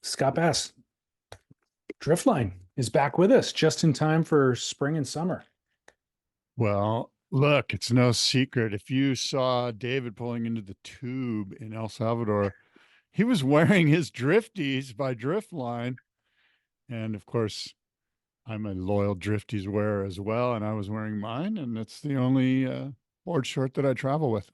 Scott Bass, Driftline is back with us just in time for spring and summer. Well, look, it's no secret. If you saw David pulling into the tube in El Salvador, he was wearing his Drifties by Driftline. And of course, I'm a loyal Drifties wearer as well. And I was wearing mine, and it's the only board short that I travel with.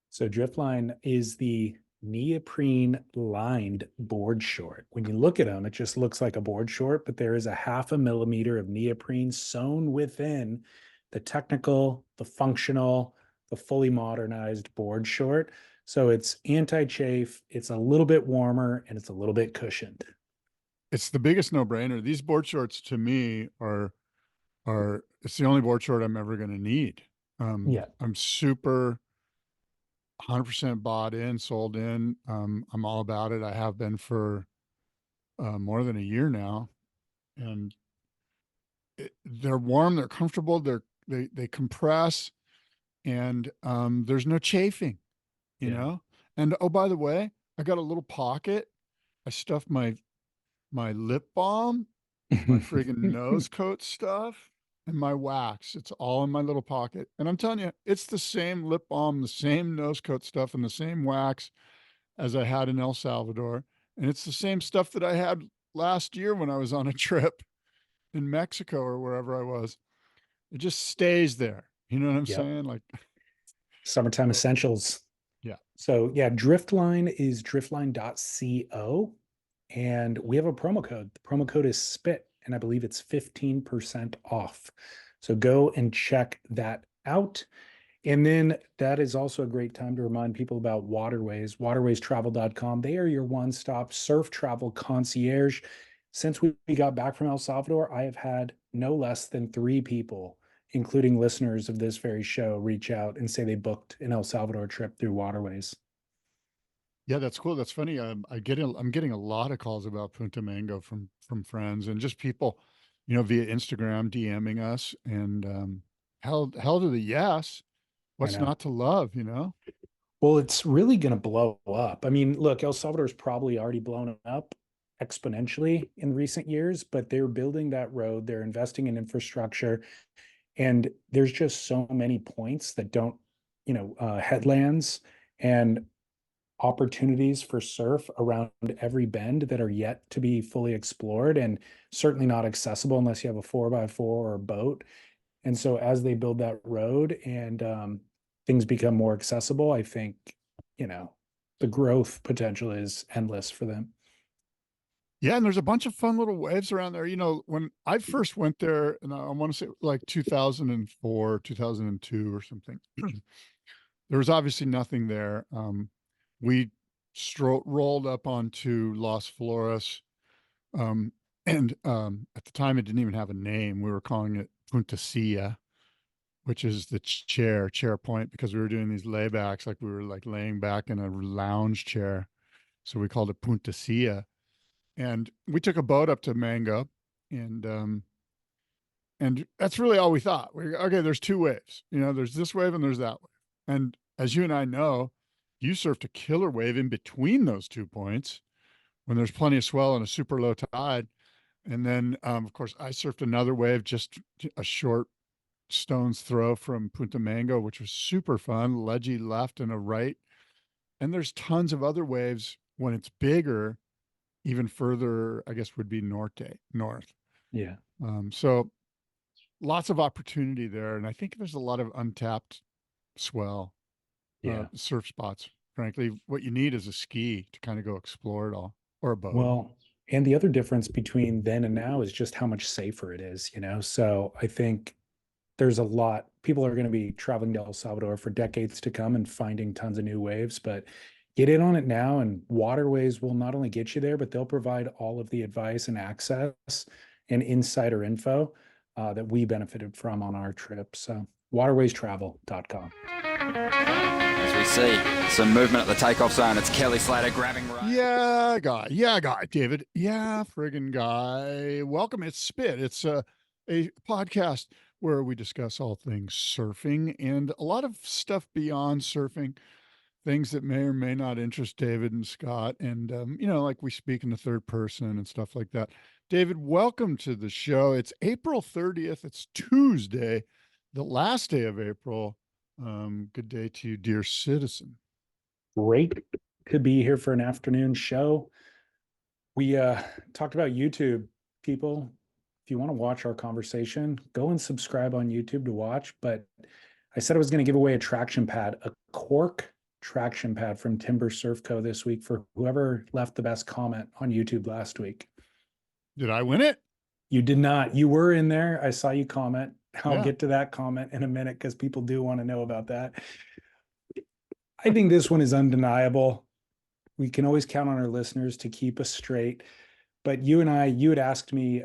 So Driftline is the neoprene lined board short. When you look at them, it just looks like a board short, but there is a 0.5 millimeter of neoprene sewn within the technical, the functional, the fully modernized board short. So it's anti-chafe, it's a little bit warmer, and it's a little bit cushioned. It's the biggest no-brainer. These board shorts to me are it's the only board short I'm ever going to need. Yeah. I'm super 100% bought in, sold in. I'm all about it. I have been for more than a year now, and they're warm, they're comfortable, they compress, and there's no chafing, you know. And oh, by the way, I got a little pocket. I stuffed my lip balm, my friggin' nose coat stuff, and my wax. It's all in my little pocket. And I'm telling you, it's the same lip balm, the same nose coat stuff, and the same wax as I had in El Salvador. And it's the same stuff that I had last year when I was on a trip in Mexico or wherever I was. It just stays there. You know what I'm saying? Like summertime essentials. Yeah. So yeah, Driftline is driftline.co. And we have a promo code. The promo code is SPIT, and I believe it's 15% off. So go and check that out. And then that is also a great time to remind people about Waterways, waterwaystravel.com. They are your one-stop surf travel concierge. Since we got back from El Salvador, I have had no less than 3 people, including listeners of this very show, reach out and say they booked an El Salvador trip through Waterways. Yeah, that's cool. That's funny. I'm getting a lot of calls about Punta Mango from friends and just people, via Instagram DMing us. And hell to the yes. What's not to love, Well, it's really going to blow up. I mean, look, El Salvador's probably already blown up exponentially in recent years, but they're building that road. They're investing in infrastructure, and there's just so many points that don't, headlands and opportunities for surf around every bend that are yet to be fully explored, and certainly not accessible unless you have a 4x4 or a boat. And so as they build that road and things become more accessible, I think, the growth potential is endless for them. Yeah, and there's a bunch of fun little waves around there. When I first went there, and I want to say like 2004, 2002 or something, there was obviously nothing there. We rolled up onto Las Flores, and at the time it didn't even have a name. We were calling it Punta Silla, which is the chair point, because we were doing these laybacks, like we were like laying back in a lounge chair. So we called it Punta Silla. And we took a boat up to Mango, and that's really all we thought. Okay, there's 2 waves. There's this wave and there's that wave. And as you and I know, you surfed a killer wave in between those 2 points when there's plenty of swell and a super low tide. And then, of course, I surfed another wave just a short stone's throw from Punta Mango, which was super fun, ledgy left and a right. And there's tons of other waves when it's bigger, even further, I guess, would be north. Yeah. So lots of opportunity there. And I think there's a lot of untapped swell surf spots. Frankly, what you need is a ski to kind of go explore it all, or a boat. Well, and the other difference between then and now is just how much safer it is, So I think there's a lot. People are going to be traveling to El Salvador for decades to come and finding tons of new waves, but get in on it now, and Waterways will not only get you there, but they'll provide all of the advice and access and insider info that we benefited from on our trip. So waterwaystravel.com. As we see some movement at the takeoff zone, it's Kelly Slater grabbing right. Yeah, guy, David. Yeah, friggin' guy. Welcome. It's Spit. It's a podcast where we discuss all things surfing and a lot of stuff beyond surfing, things that may or may not interest David and Scott. And, like we speak in the third person and stuff like that. David, welcome to the show. It's April 30th. It's Tuesday, the last day of April. Good day to you, dear citizen. Great to be here for an afternoon show. We talked about YouTube, people. If you want to watch our conversation, go and subscribe on YouTube to watch. But I said I was going to give away a traction pad, a cork traction pad from Timber Surf Co. this week for whoever left the best comment on YouTube last week. Did I win it? You did not. You were in there. I saw you comment. I'll Yeah. get to that comment in a minute because people do want to know about that. I think this one is undeniable. We can always count on our listeners to keep us straight. But you had asked me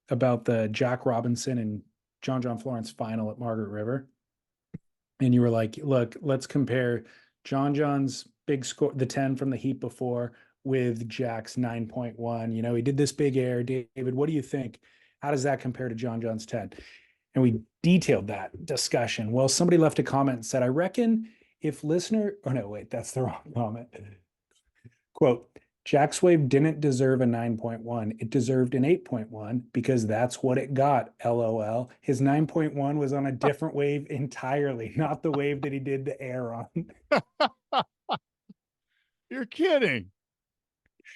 about the Jack Robinson and John Florence final at Margaret River. And you were like, look, let's compare John's big score, the 10 from the heat before, with Jack's 9.1. He did this big air. David, what do you think? How does that compare to John's 10? And we detailed that discussion. Well, somebody left a comment and said, I reckon if that's the wrong comment. Quote, Jack's wave didn't deserve a 9.1. It deserved an 8.1 because that's what it got, LOL. His 9.1 was on a different wave entirely, not the wave that he did the air on. You're kidding.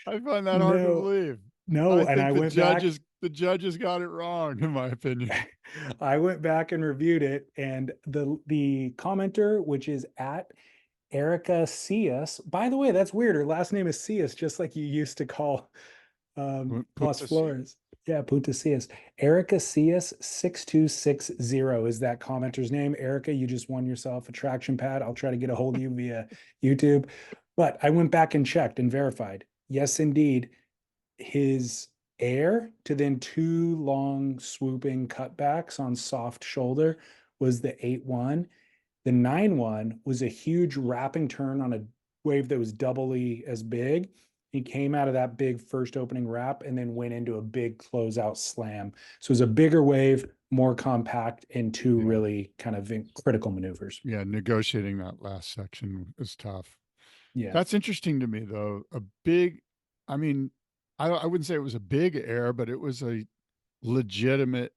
I find that hard to believe. No, and I went back. The judges got it wrong, in my opinion. I went back and reviewed it, and the commenter, which is at Erica Cias. By the way, that's weird. Her last name is Cias, just like you used to call Las Flores. Yeah, Punta Cias. Erica Cias 6260 is that commenter's name. Erica, you just won yourself a traction pad. I'll try to get a hold of you via YouTube. But I went back and checked and verified. Yes, indeed. His air to then two long swooping cutbacks on soft shoulder was the 8.1. The 9.1 was a huge wrapping turn on a wave that was doubly as big. He came out of that big first opening wrap and then went into a big closeout slam. So it was a bigger wave, more compact, and two really kind of critical maneuvers. Yeah, negotiating that last section is tough. Yeah. That's interesting to me, though. I wouldn't say it was a big air, but it was a legitimate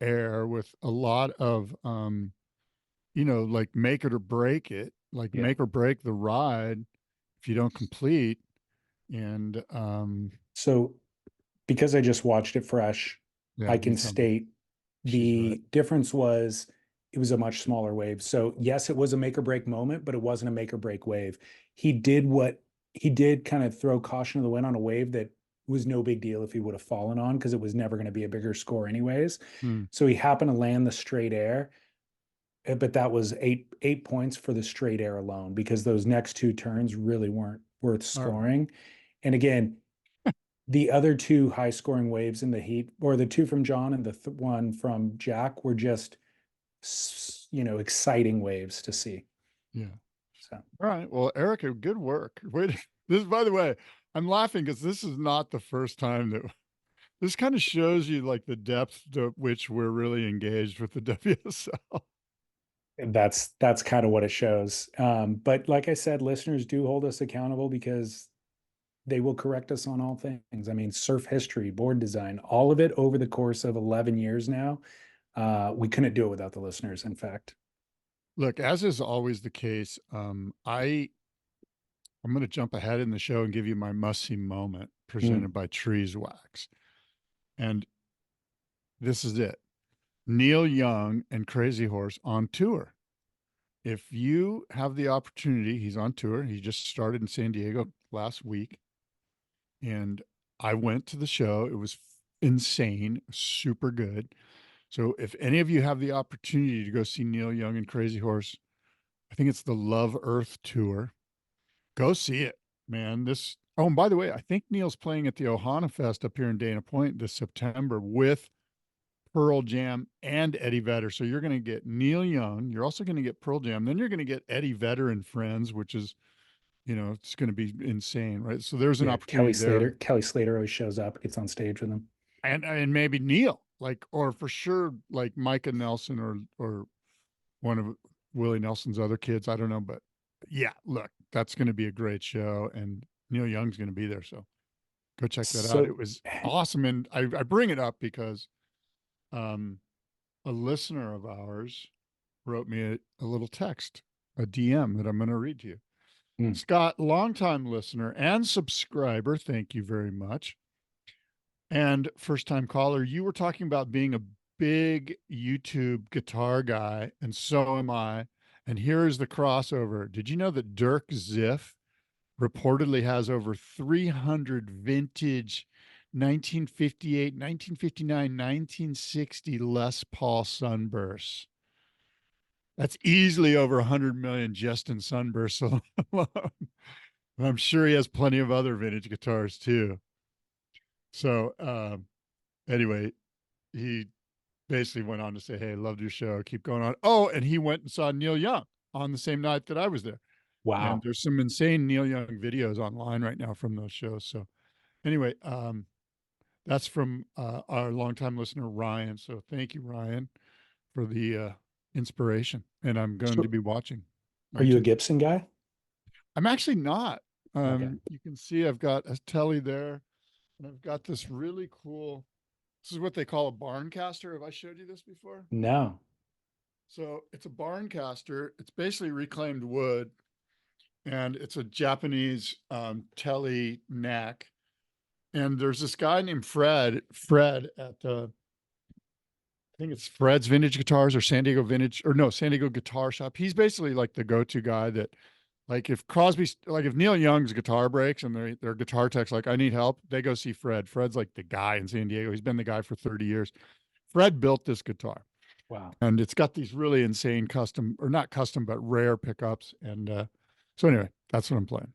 air with a lot of, like make it or break it, make or break the ride if you don't complete. And so because I just watched it fresh, I can state the difference was it was a much smaller wave. So yes, it was a make or break moment, but it wasn't a make or break wave. He did kind of throw caution to the wind on a wave that was no big deal if he would have fallen on, because it was never going to be a bigger score anyways. So he happened to land the straight air, but that was eight points for the straight air alone, because those next two turns really weren't worth scoring. And again, the other two high scoring waves in the heat, or the two from John and the one from Jack, were just, exciting waves to see. Yeah. So, all right. Well, Erica, good work. Wait, by the way, I'm laughing because this is not the first time that this kind of shows you like the depth to which we're really engaged with the WSL. That's kind of what it shows. But like I said, listeners do hold us accountable because they will correct us on all things. I mean, surf history, board design, all of it over the course of 11 years now. We couldn't do it without the listeners, in fact. Look, as is always the case, I'm going to jump ahead in the show and give you my must-see moment presented by Trees Wax. And this is it. Neil Young and Crazy Horse on tour. If you have the opportunity, he's on tour. He just started in San Diego last week. And I went to the show. It was insane, super good. So if any of you have the opportunity to go see Neil Young and Crazy Horse, I think it's the Love Earth tour. Go see it, man. And by the way, I think Neil's playing at the Ohana Fest up here in Dana Point this September with Pearl Jam and Eddie Vedder. So you're going to get Neil Young. You're also going to get Pearl Jam. Then you're going to get Eddie Vedder and friends, which is, it's going to be insane, right? So there's an opportunity there. Kelly Slater always shows up, gets on stage with him. And maybe Neil, or for sure, like Micah Nelson or one of Willie Nelson's other kids. I don't know, but yeah, look, that's going to be a great show, and Neil Young's going to be there. So go check that out. So It was awesome. And I bring it up because a listener of ours wrote me a little text, a DM that I'm going to read to you. Scott, longtime listener and subscriber, thank you very much. And first time caller, you were talking about being a big YouTube guitar guy, and so am I. And here is the crossover. Did you know that Dirk Ziff reportedly has over 300 vintage 1958, 1959, 1960 Les Paul Sunbursts? That's easily over 100 million just in Sunbursts alone. And I'm sure he has plenty of other vintage guitars too. So anyway, he basically went on to say, hey, loved your show. Keep going on. Oh, and he went and saw Neil Young on the same night that I was there. wow. And there's some insane Neil Young videos online right now from those shows. So anyway, that's from our longtime listener, Ryan. So thank you, Ryan, for the inspiration. And I'm going to be watching. Are you a Gibson guy? I'm actually not. Okay. You can see I've got a telly there, and I've got this really cool, this is what they call a barn caster. Have I showed you this before? No. So it's a barn caster. It's basically reclaimed wood, and it's a Japanese telly neck. And there's this guy named Fred at I think it's Fred's Vintage Guitars or San Diego Guitar Shop. He's basically like the go-to guy that, like, if Neil Young's guitar breaks and their guitar tech's like, I need help, they go see Fred. Fred's like the guy in San Diego. He's been the guy for 30 years. Fred built this guitar. Wow. And it's got these really insane custom, or not custom, but rare pickups. And so anyway, that's what I'm playing.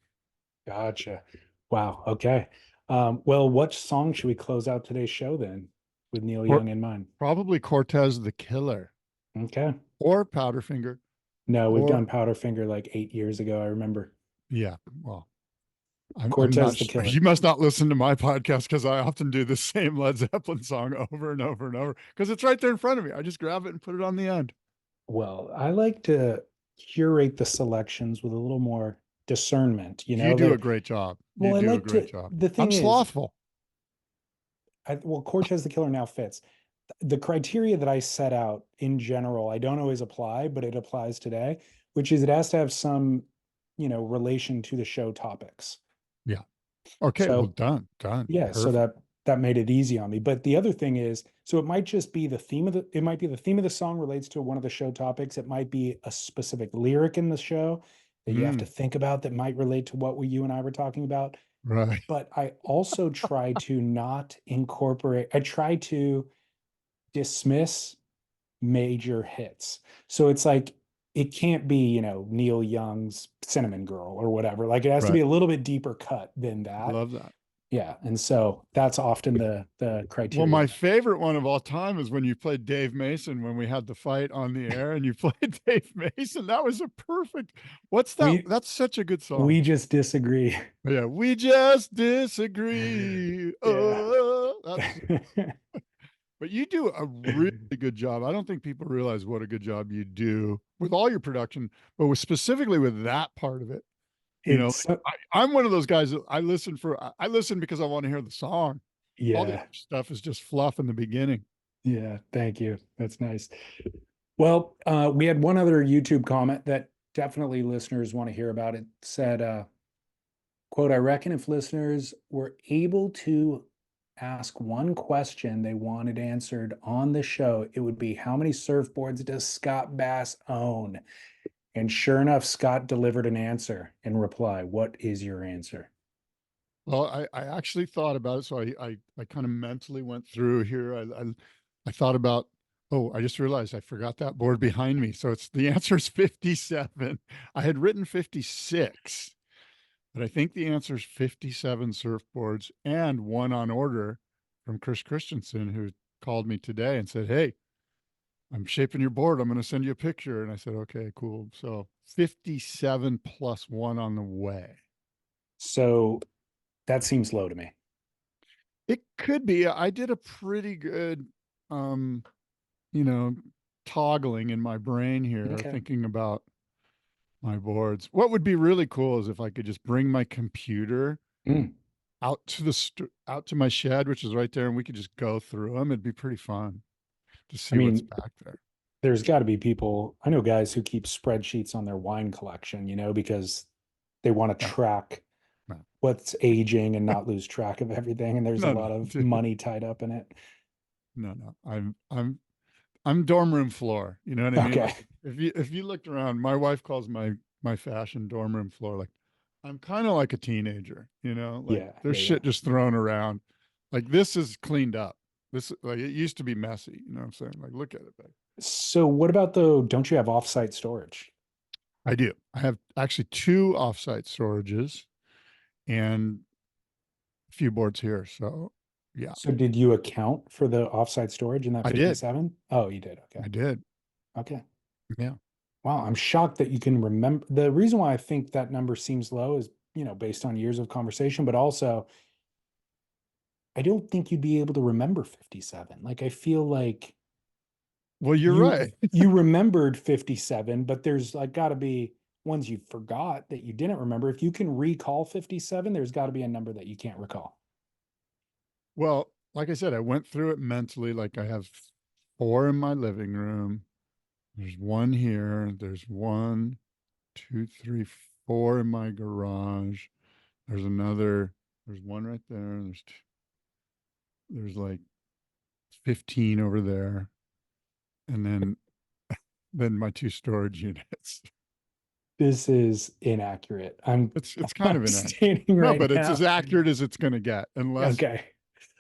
Gotcha. Wow. Okay. Well, what song should we close out today's show then with Neil Young in mind? Probably Cortez the Killer. Okay. Or Powderfinger. No, we've done Powderfinger like 8 years ago. I remember. Yeah. Well, I'm Cortez not the sure. Killer. You must not listen to my podcast because I often do the same Led Zeppelin song over and over and over because it's right there in front of me. I just grab it and put it on the end. Well, I like to curate the selections with a little more discernment. You know, you do a great job. Well, you do I like a great to. job. The thing I'm is, slothful. Well, Cortez the Killer now fits. The criteria that I set out in general, I don't always apply, but it applies today, which is it has to have some, relation to the show topics. Yeah. Okay. So, well, done. Yeah. Perfect. So that made it easy on me. But the other thing is, so it might just be the theme of the song relates to one of the show topics. It might be a specific lyric in the show that you have to think about that might relate to what you and I were talking about. Right. But I also try to not incorporate, I try to dismiss major hits. So it's like, it can't be, Neil Young's Cinnamon Girl or whatever. Like, it has to be a little bit deeper cut than that. I love that. Yeah. And so that's often the criteria. Well, my favorite one of all time is when you played Dave Mason when we had the fight on the air and you played Dave Mason. That was a perfect. What's that? That's such a good song. We just disagree. Yeah. We just disagree. But you do a really good job. I don't think people realize what a good job you do with all your production, but specifically with that part of it. I'm one of those guys that I listen because I want to hear the song. Yeah. All the other stuff is just fluff in the beginning. Yeah. Thank you. That's nice. Well, we had one other YouTube comment that definitely listeners want to hear about. It said, quote, I reckon if listeners were able to ask one question they wanted answered on the show, it would be, how many surfboards does Scott Bass own? And sure enough, Scott delivered an answer in reply. What is your answer? Well, I actually thought about it. So I kind of mentally went through here. I thought about, I just realized I forgot that board behind me. So the answer is 57. I had written 56, but I think the answer is 57 surfboards and one on order from Chris Christensen, who called me today and said, hey, I'm shaping your board. I'm going to send you a picture. And I said, okay, cool. So 57 plus one on the way. So that seems low to me. It could be. I did a pretty good, toggling in my brain here, thinking about My boards. What would be really cool is if I could just bring my computer Mm. out to out to my shed, which is right there, and we could just go through them. It'd be pretty fun to I see what's mean, back there. there's got to be people. I know guys who keep spreadsheets on their wine collection, because they want to No, track no, what's aging and not lose track of everything. And there's a no, no, lot of dude. money tied up in it. No. I'm dorm room floor. You know what I mean? Okay. Like if you looked around, my wife calls my fashion dorm room floor like I'm kind of like a teenager, like Yeah. there's shit just thrown around. Like this is cleaned up. This like it used to be messy, you know what I'm saying? Like look at it back. So what about though? Don't you have offsite storage? I do. I have actually 2 offsite storages and a few boards here. So yeah, So did you account for the offsite storage in that I did. 57? Oh, you did. Okay. I did. Okay. Yeah. Wow. I'm shocked that you can remember. The reason why I think that number seems low is, based on years of conversation, but also I don't think you'd be able to remember 57. Like I feel like Well, you're you right. you remembered 57, but there's like got to be ones you forgot that you didn't remember. If you can recall 57, there's got to be a number that you can't recall. Well, like I said, I went through it mentally. Like I have 4 in my living room. There's 1 here. There's 1, 2, 3, 4 in my garage. There's another. There's 1 right there. There's like 15 over there, and then my 2 storage units. This is inaccurate. It's kind I'm of inaccurate. stating No, right but it's now. as accurate as it's going to get, unless Okay.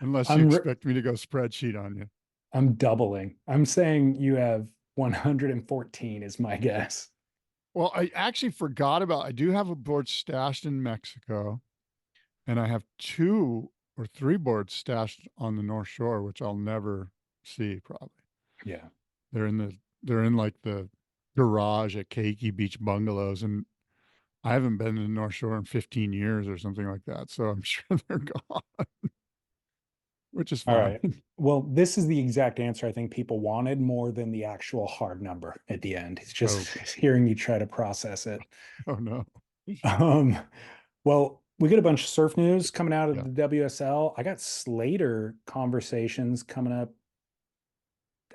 you expect me to go spreadsheet on you. I'm doubling. I'm saying you have 114 is my guess. Well, I actually forgot about. I do have a board stashed in Mexico, and I have 2 or 3 boards stashed on the North Shore, which I'll never see probably. Yeah. They're in like the garage at Keiki Beach Bungalows, and I haven't been to the North Shore in 15 years or something like that. So I'm sure they're gone, which is All fine. right. Well, this is the exact answer I think people wanted more than the actual hard number at the end. It's just hearing you try to process it. Oh no. Well, we get a bunch of surf news coming out of Yeah. the WSL. I got Slater conversations coming up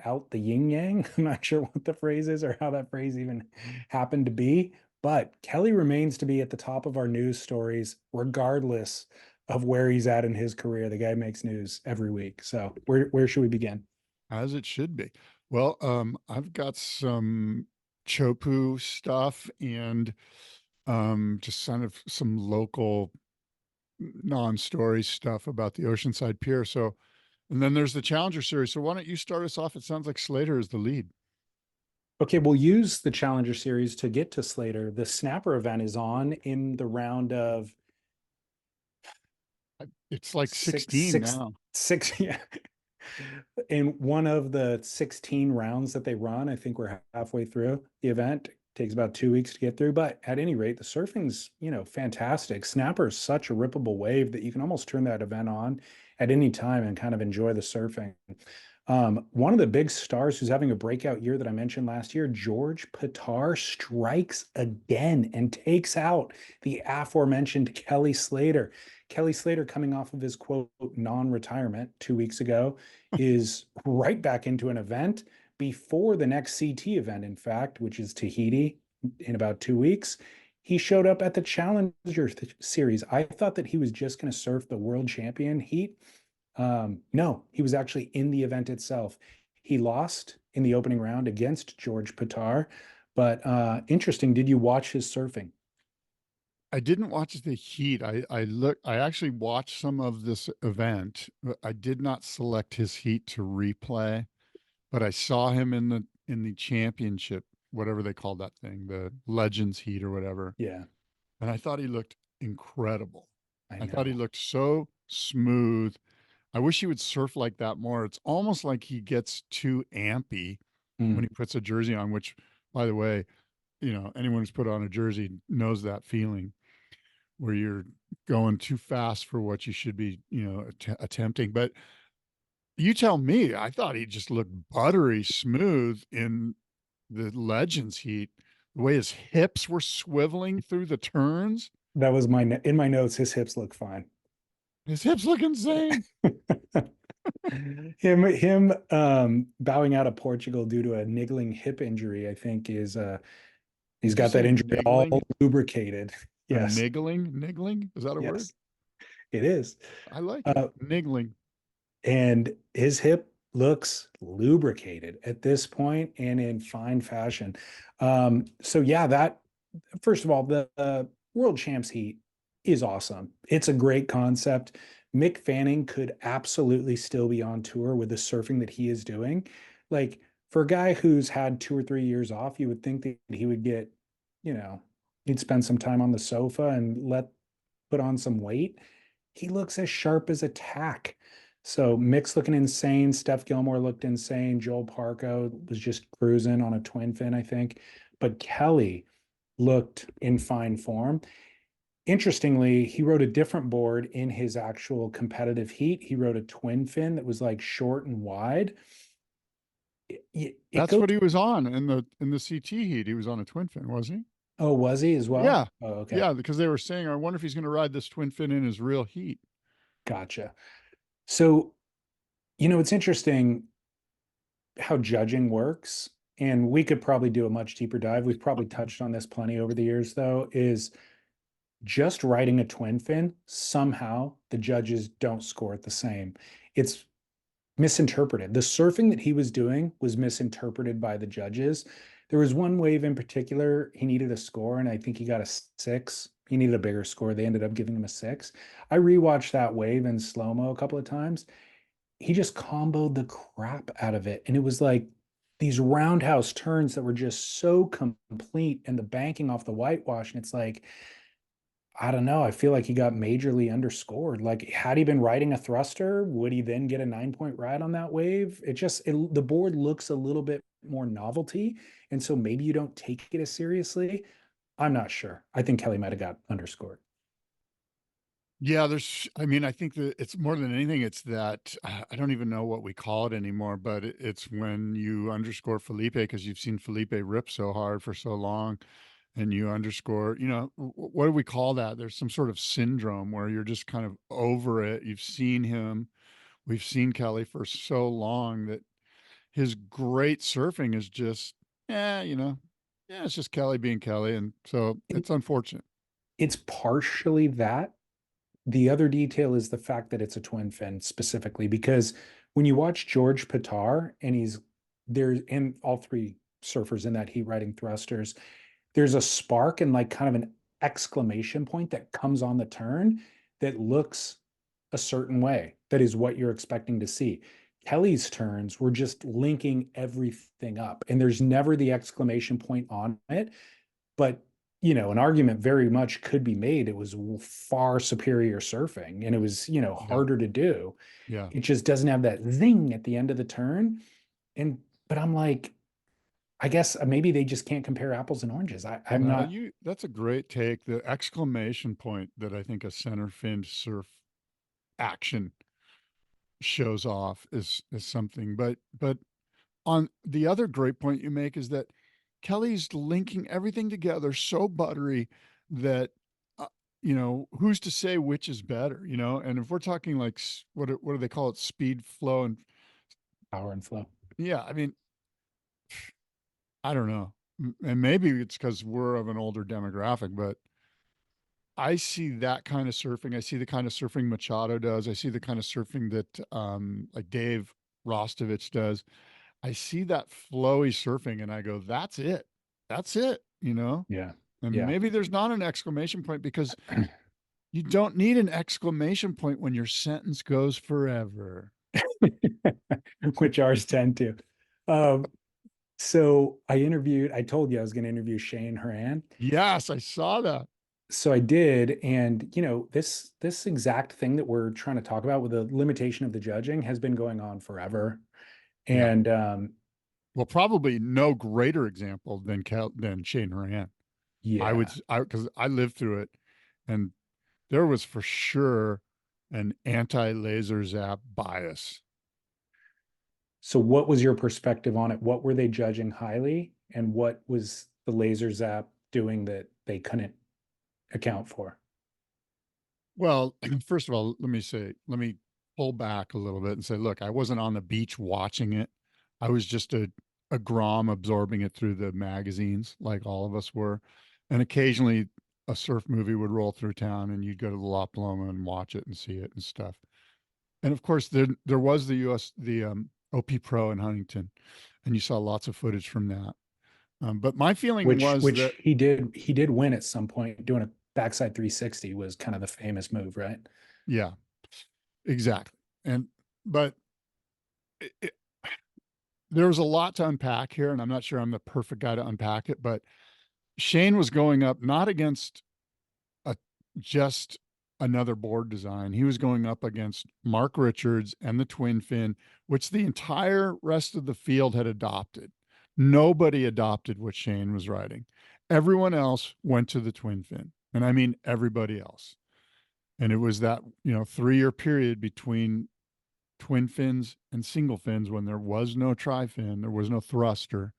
out the yin yang. I'm not sure what the phrase is or how that phrase even happened to be, but Kelly remains to be at the top of our news stories, regardless of where he's at in his career. The guy makes news every week. So where should we begin? As it should be. Well, I've got some Chopu stuff and just kind of some local non-story stuff about the Oceanside Pier. So, and then there's the Challenger Series. So why don't you start us off? It sounds like Slater is the lead. Okay, we'll use the Challenger Series to get to Slater. The Snapper event is on in the round of It's like 16 now. Yeah. In one of the 16 rounds that they run, I think we're halfway through the event. It takes about 2 weeks to get through, but at any rate, the surfing's, fantastic. Snapper is such a rippable wave that you can almost turn that event on at any time and kind of enjoy the surfing. One of the big stars who's having a breakout year that I mentioned last year, George Pitar, strikes again and takes out the aforementioned Kelly Slater. Kelly Slater, coming off of his quote non-retirement 2 weeks ago, is right back into an event before the next CT event, in fact, which is Tahiti in about 2 weeks. He showed up at the Challenger Series. I thought that he was just going to surf the World Champion heat. No, he was actually in the event itself. He lost in the opening round against George Pitar, but interesting. Did you watch his surfing? I didn't watch the heat. I actually watched some of this event. I did not select his heat to replay, but I saw him in the championship, whatever they called that thing, the Legends heat or whatever. Yeah. And I thought he looked incredible. I thought he looked so smooth. I wish he would surf like that more. It's almost like he gets too ampy when he puts a jersey on, which, by the way, anyone who's put on a jersey knows that feeling where you're going too fast for what you should be, attempting. But you tell me, I thought he just looked buttery smooth in the Legends heat. the way his hips were swiveling through the turns. That was in my notes. His hips look fine. His hips look insane. him bowing out of Portugal due to a niggling hip injury, I think is he's got that injury all lubricated. Yes. Niggling? Is that a word? It is. I like it. Niggling. And his hip looks lubricated at this point and in fine fashion. So yeah, that, first of all, the World Champs Heat is awesome. It's a great concept. Mick Fanning could absolutely still be on tour with the surfing that he is doing. Like, for a guy who's had 2 or 3 years off, you would think that he would get, he'd spend some time on the sofa and put on some weight. He looks as sharp as a tack. So Mick's looking insane. Steph Gilmore looked insane. Joel Parko was just cruising on a twin fin, I think. But Kelly looked in fine form. Interestingly, he rode a different board in his actual competitive heat. He rode a twin fin that was like short and wide. That's what he was on in the CT heat. He was on a twin fin, wasn't he? Oh, was he as well? Yeah. Oh, okay. Yeah, because they were saying, I wonder if he's going to ride this twin fin in his real heat. Gotcha. So, it's interesting how judging works, and we could probably do a much deeper dive. We've probably touched on this plenty over the years, though, is just riding a twin fin, somehow the judges don't score it the same. It's misinterpreted. The surfing that he was doing was misinterpreted by the judges. There was one wave in particular, he needed a score, and I think he got a 6. He needed a bigger score. They ended up giving him a 6. I rewatched that wave in slow-mo a couple of times. He just comboed the crap out of it. And it was like these roundhouse turns that were just so complete, and the banking off the whitewash. And it's like, I don't know. I feel like he got majorly underscored. Like, had he been riding a thruster, would he then get a 9-point ride on that wave? The board looks a little bit more novelty. And so maybe you don't take it as seriously. I'm not sure. I think Kelly might have got underscored. Yeah, I think that it's more than anything, it's that I don't even know what we call it anymore, but it's when you underscore Felipe because you've seen Felipe rip so hard for so long, and you underscore, what do we call that? There's some sort of syndrome where you're just kind of over it. You've seen him. We've seen Kelly for so long that his great surfing is just, it's just Kelly being Kelly. And so it's unfortunate. It's partially that. The other detail is the fact that it's a twin fin specifically, because when you watch George Pitar, and and all 3 surfers in that heat riding thrusters, there's a spark and like kind of an exclamation point that comes on the turn that looks a certain way. That is what you're expecting to see. Kelly's turns were just linking everything up, and there's never the exclamation point on it. But, an argument very much could be made. It was far superior surfing, and it was, harder to do. Yeah. It just doesn't have that zing at the end of the turn. But I'm like, I guess maybe they just can't compare apples and oranges. I'm not. That's a great take. The exclamation point that I think a center fin surf action shows off is something. But on the other great point you make is that Kelly's linking everything together so buttery that who's to say which is better? And if we're talking like what do they call it? Speed, flow, and power and flow. Yeah, I mean, I don't know. And maybe it's because we're of an older demographic, but I see that kind of surfing. I see the kind of surfing Machado does. I see the kind of surfing that like Dave Rostovich does. I see that flowy surfing and I go, that's it. That's it, Yeah. And yeah. maybe there's not an exclamation point because you don't need an exclamation point when your sentence goes forever. Which ours tend to. So I told you I was going to interview Shane Horan. Yes, I saw that. So I did. And, this exact thing that we're trying to talk about with the limitation of the judging has been going on forever. And, well, probably no greater example than Shane Horan. Yeah. Because I lived through it, and there was for sure an anti-laser zap bias. So what was your perspective on it? What were they judging highly, and what was the laser zap doing that they couldn't account for? Well, first of all, let me pull back a little bit and say, look, I wasn't on the beach watching it. I was just a Grom absorbing it through the magazines like all of us were. And occasionally a surf movie would roll through town and you'd go to the La Paloma and watch it and see it and stuff. And of course there was the OP Pro in Huntington, and you saw lots of footage from that. But my feeling was Which that, he did win at some point. Doing a backside 360 was kind of the famous move, right? yeah, exactly. But it, there was a lot to unpack here, and I'm not sure I'm the perfect guy to unpack it, but Shane was going up not against just another board design. He was going up against Mark Richards and the twin fin, which the entire rest of the field had adopted. Nobody adopted what Shane was riding. Everyone else went to the twin fin. And I mean everybody else. And it was that, 3-year period between twin fins and single fins when there was no tri-fin, there was no thruster.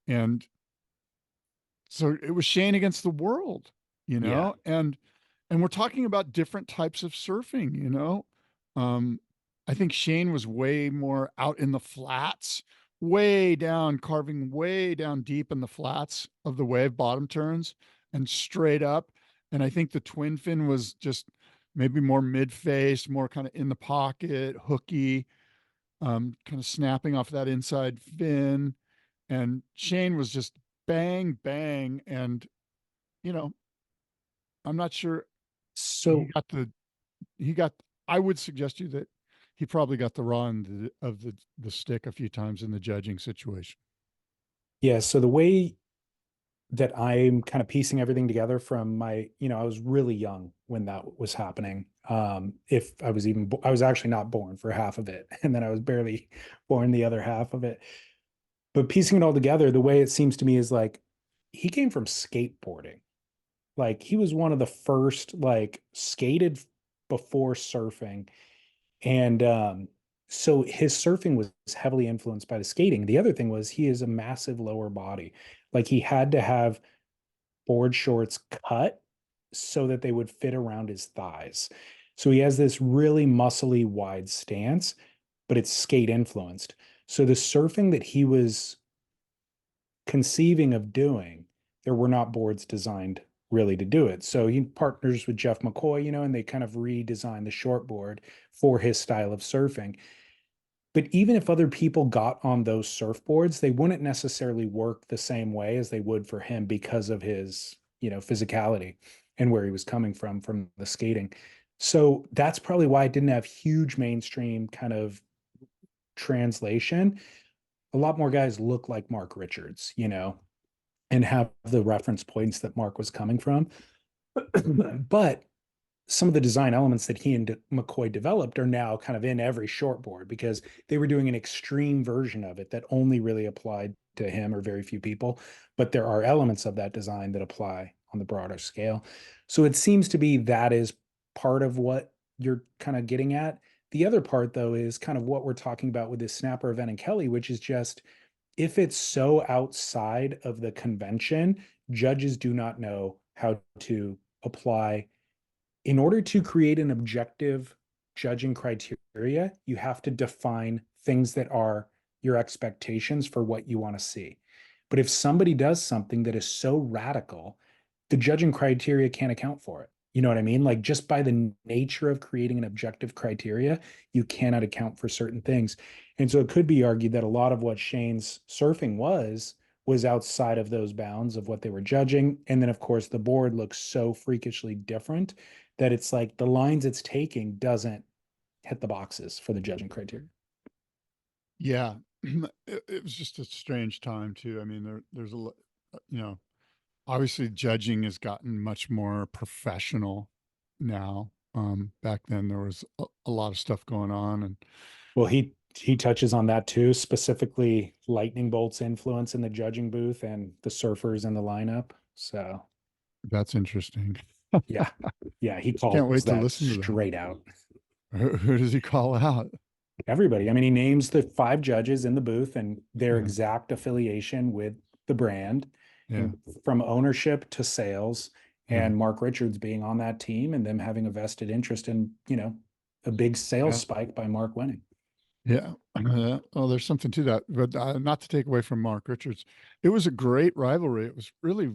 And so it was Shane against the world, Yeah. and we're talking about different types of surfing. I think Shane was way more out in the flats, way down, carving way down deep in the flats of the wave bottom turns and straight up. And I think the twin fin was just maybe more mid-face, more kind of in the pocket, hooky, kind of snapping off that inside fin. And Shane was just bang, bang. And, I'm not sure So I would suggest to you that he probably got the raw end of the stick a few times in the judging situation. yeah, so the way that I'm kind of piecing everything together from I was really young when that was happening. If I was I was actually not born for half of it, and then I was barely born the other half of it. But piecing it all together, the way it seems to me is like he came from skateboarding. Like he was one of the first, like, skated before surfing. And so his surfing was heavily influenced by the skating. The other thing was he is a massive lower body. Like he had to have board shorts cut so that they would fit around his thighs. So he has this really muscly wide stance, but it's skate influenced. So the surfing that he was conceiving of doing, there were not boards designed really to do it. So he partners with Jeff McCoy, and they kind of redesigned the shortboard for his style of surfing. But even if other people got on those surfboards, they wouldn't necessarily work the same way as they would for him because of his, physicality and where he was coming from the skating. So that's probably why it didn't have huge mainstream kind of translation. A lot more guys look like Mark Richards, and have the reference points that Mark was coming from. But some of the design elements that he and McCoy developed are now kind of in every shortboard because they were doing an extreme version of it that only really applied to him or very few people. But there are elements of that design that apply on the broader scale. So it seems to be that is part of what you're kind of getting at. The other part, though, is kind of what we're talking about with this snapper event in Kelly, which is just if it's so outside of the convention, judges do not know how to apply. In order to create an objective judging criteria, you have to define things that are your expectations for what you want to see. But if somebody does something that is so radical, the judging criteria can't account for it. You know what I mean? Like just by the nature of creating an objective criteria, you cannot account for certain things. And so it could be argued that a lot of what Shane's surfing was outside of those bounds of what they were judging. And then, of course, the board looks so freakishly different that it's like the lines it's taking doesn't hit the boxes for the judging criteria. Yeah. It was just a strange time too. I mean, there's obviously judging has gotten much more professional now. Back then there was a lot of stuff going on, and well, he touches on that too, specifically lightning bolt's influence in the judging booth and the surfers in the lineup. So that's interesting. yeah, he Can't wait calls to that listen to that. straight out. Who does he call out? Everybody. I mean, he names the 5 judges in the booth and their Yeah. exact affiliation with the brand. And from ownership to sales, and Yeah. Mark Richards being on that team and them having a vested interest in, a big sales spike by Mark winning. Yeah. Well, there's something to that, but not to take away from Mark Richards. It was a great rivalry. It was really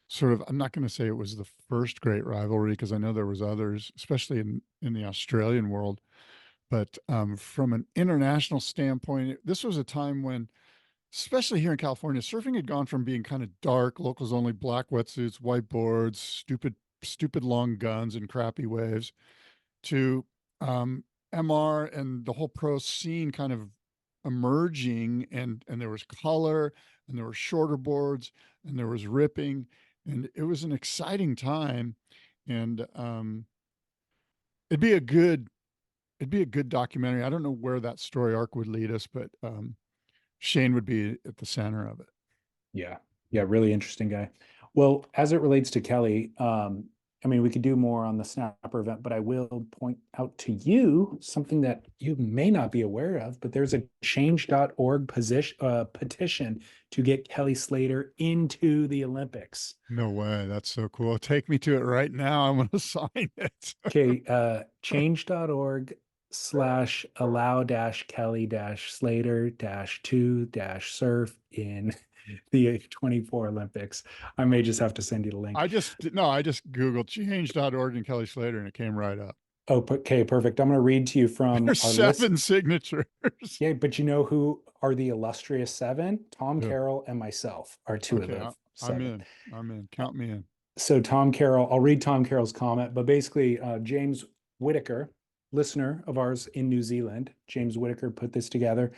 sort of, I'm not going to say it was the first great rivalry because I know there was others, especially in the Australian world. But from an international standpoint, this was a time when, especially here in California, surfing had gone from being kind of dark, locals only, black wetsuits, whiteboards, stupid long guns and crappy waves, to MR and the whole pro scene kind of emerging, and there was color, and there were shorter boards, and there was ripping, and it was an exciting time. And it'd be a good documentary. I don't know where that story arc would lead us, but Shane would be at the center of it. Yeah. Yeah. Really interesting guy. Well, as it relates to Kelly, I mean, we could do more on the Snapper event, but I will point out to you something that you may not be aware of, but there's a change.org petition to get Kelly Slater into the Olympics. No way. That's so cool. Take me to it right now. I'm going to sign it. Okay. change.org/allow-Kelly-Slater-2-surf in the 24 Olympics. I may just have to send you the link. I just Googled change.org and Kelly Slater and it came right up. Oh, okay, perfect. I'm going to read to you from There's 7 signatures. Yeah, but you know who are the illustrious 7? Tom Carroll and myself are 2 of those 7. I'm in. Count me in. So Tom Carroll, I'll read Tom Carroll's comment, but basically James Whitaker, listener of ours in New Zealand, James Whitaker put this together,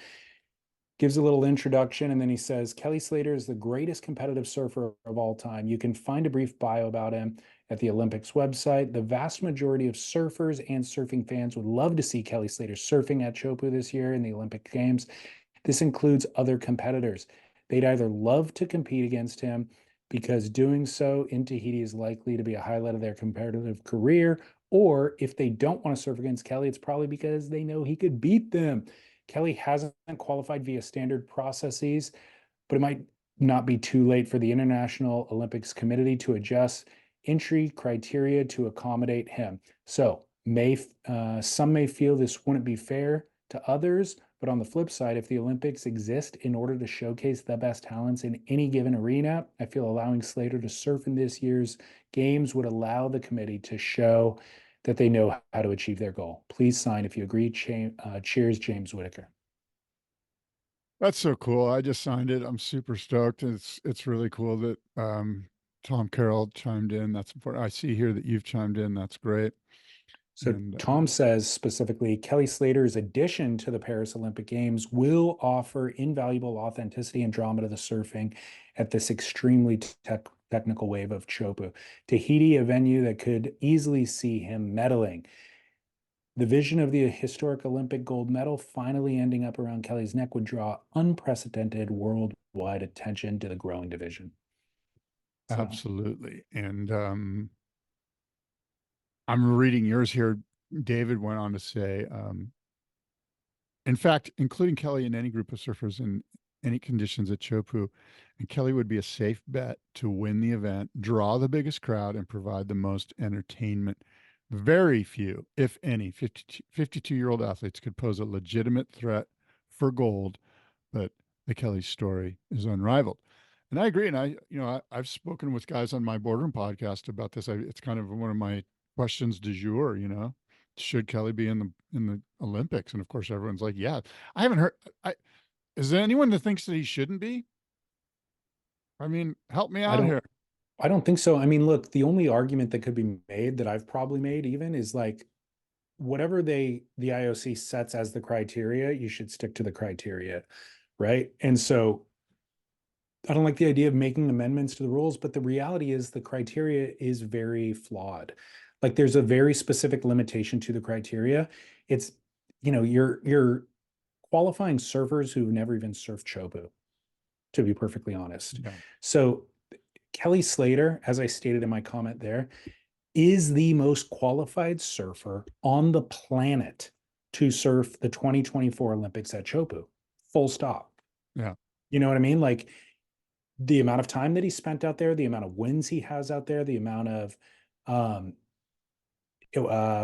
gives a little introduction, and then he says, Kelly Slater is the greatest competitive surfer of all time. You can find a brief bio about him at the Olympics website. The vast majority of surfers and surfing fans would love to see Kelly Slater surfing at Chopu this year in the Olympic Games. This includes other competitors. They'd either love to compete against him because doing so in Tahiti is likely to be a highlight of their competitive career, or if they don't want to surf against Kelly, it's probably because they know he could beat them. Kelly hasn't qualified via standard processes, but it might not be too late for the International Olympics Committee to adjust entry criteria to accommodate him. So some may feel this wouldn't be fair to others, but on the flip side, if the Olympics exist in order to showcase the best talents in any given arena, I feel allowing Slater to surf in this year's games would allow the committee to show that they know how to achieve their goal. Please sign if you agree. Cheers, James Whitaker. That's so cool. I just signed it. I'm super stoked. It's really cool that Tom Carroll chimed in. That's important. I see here that you've chimed in. That's great. So Tom says specifically, Kelly Slater's addition to the Paris Olympic Games will offer invaluable authenticity and drama to the surfing at this extremely technical wave of Chopu. Tahiti, a venue that could easily see him medaling. The vision of the historic Olympic gold medal finally ending up around Kelly's neck would draw unprecedented worldwide attention to the growing division. So. Absolutely. And I'm reading yours here. David went on to say, in fact, including Kelly in any group of surfers in any conditions at Chopu, and Kelly would be a safe bet to win the event, draw the biggest crowd, and provide the most entertainment. Very few, if any, 52-year-old athletes could pose a legitimate threat for gold, but the Kelly story is unrivaled. And I agree. And I've spoken with guys on my Boardroom podcast about this. It's kind of one of my questions du jour, should Kelly be in the Olympics? And of course, everyone's like, yeah. I haven't heard. Is there anyone that thinks that he shouldn't be? I mean, help me out here. I don't think so. I mean, look, the only argument that could be made that I've probably made even is like, whatever the IOC sets as the criteria, you should stick to the criteria, right? And so I don't like the idea of making amendments to the rules, but the reality is the criteria is very flawed. Like there's a very specific limitation to the criteria. It's, you're qualifying surfers who've never even surfed Chopu, to be perfectly honest. Yeah. So Kelly Slater, as I stated in my comment there, is the most qualified surfer on the planet to surf the 2024 Olympics at Chopu. Full stop. Yeah. You know what I mean? Like, the amount of time that he spent out there, the amount of wins he has out there, the amount of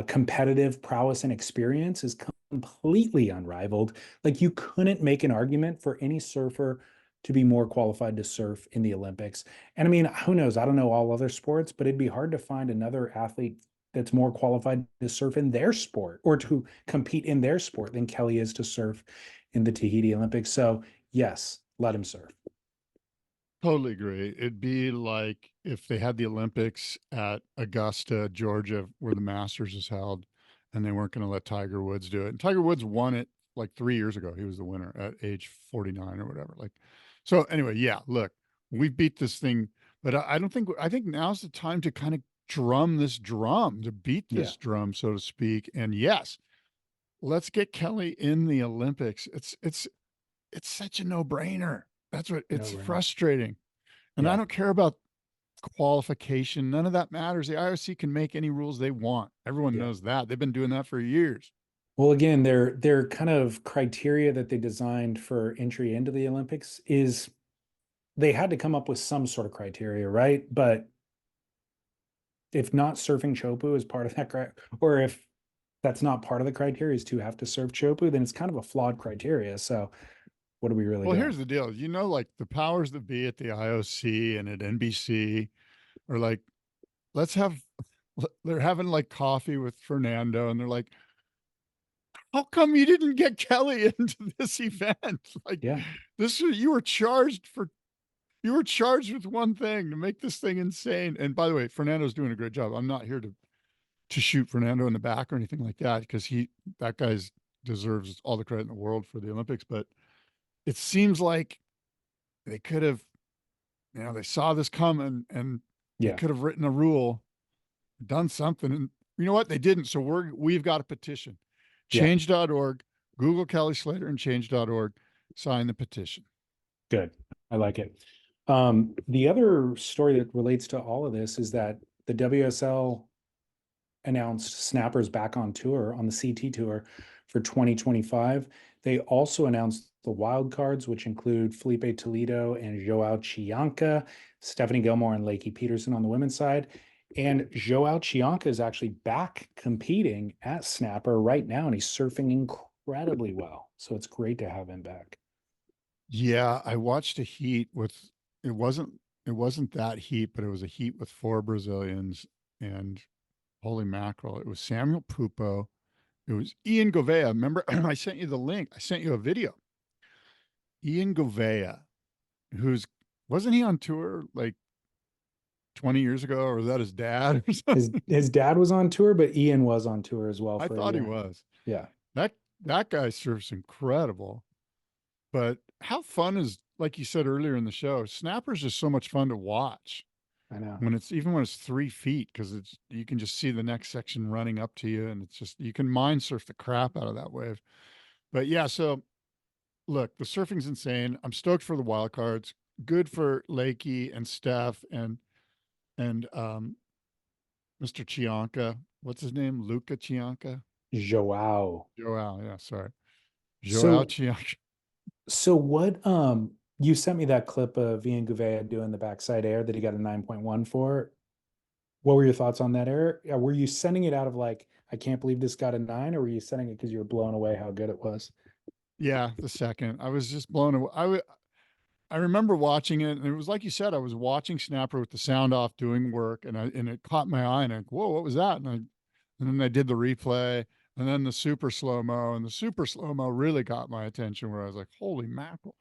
competitive prowess and experience is completely unrivaled. Like, you couldn't make an argument for any surfer to be more qualified to surf in the Olympics. And I mean, who knows? I don't know all other sports, but it'd be hard to find another athlete that's more qualified to surf in their sport or to compete in their sport than Kelly is to surf in the Tahiti Olympics. So yes, let him surf. Totally agree. It'd be like if they had the Olympics at Augusta, Georgia, where the Masters is held, and they weren't going to let Tiger Woods do it. And Tiger Woods won it like 3 years ago. He was the winner at age 49 or whatever. Like, so anyway, yeah, look, we beat this thing, but I think now's the time to kind of drum this drum, to beat this drum, so to speak. And yes, let's get Kelly in the Olympics. It's such a no-brainer. That's what it's frustrating. And I don't care about qualification. None of that matters. The IOC can make any rules they want. Everyone knows that. They've been doing that for years. Well, again, their kind of criteria that they designed for entry into the Olympics is they had to come up with some sort of criteria, right? But if not surfing Chopu is part of that, or if that's not part of the criteria is to have to surf Chopu, then it's kind of a flawed criteria. So what do we really do? Here's the deal. You know, like the powers that be at the IOC and at NBC are like, they're having like coffee with Fernando and they're like, how come you didn't get Kelly into this event? Like, you were charged with one thing, to make this thing insane. And by the way, Fernando's doing a great job. I'm not here to shoot Fernando in the back or anything like that, because that guy deserves all the credit in the world for the Olympics. But it seems like they could have, they saw this coming and they could have written a rule, done something. And you know what? They didn't. So we've got a petition. Change.org, Google Kelly Slater and change.org, sign the petition. Good. I like it. The other story that relates to all of this is that the WSL announced snappers back on tour on the CT tour for 2025. They also announced the wild cards, which include Felipe Toledo and Joao Chianca, Stephanie Gilmore and Lakey Peterson on the women's side. And Joao Chianca is actually back competing at Snapper right now, and he's surfing incredibly well. So it's great to have him back. Yeah, I watched a heat with, it wasn't that heat, but it was a heat with 4 Brazilians, and holy mackerel, it was Samuel Pupo. It was Ian Gouveia. Remember, I sent you the link. I sent you a video. Ian Gouveia, wasn't he on tour like 20 years ago, or was that his dad? Or something? His dad was on tour, but Ian was on tour as well. I thought he was. Yeah. That guy surfs incredible. But how fun is, like you said earlier in the show, Snapper's just so much fun to watch. I know. When it's 3 feet, because you can just see the next section running up to you, and it's just, you can mind surf the crap out of that wave. But yeah, so look, the surfing's insane. I'm stoked for the wild cards. Good for Lakey and Steph and Mr. Chianca. What's his name? Luca Chianca? Joao. Yeah, sorry. Joao Chianca. So what, you sent me that clip of Ian Gouveia doing the backside air that he got a 9.1 for. What were your thoughts on that air? Were you sending it out of like, I can't believe this got a 9, or were you sending it because you were blown away how good it was? Yeah, the second. I was just blown away. I remember watching it, and it was like you said, I was watching Snapper with the sound off doing work, and it caught my eye, and I, whoa, what was that? And then I did the replay, and then the super slow-mo, and the super slow-mo really got my attention, where I was like, holy mackerel.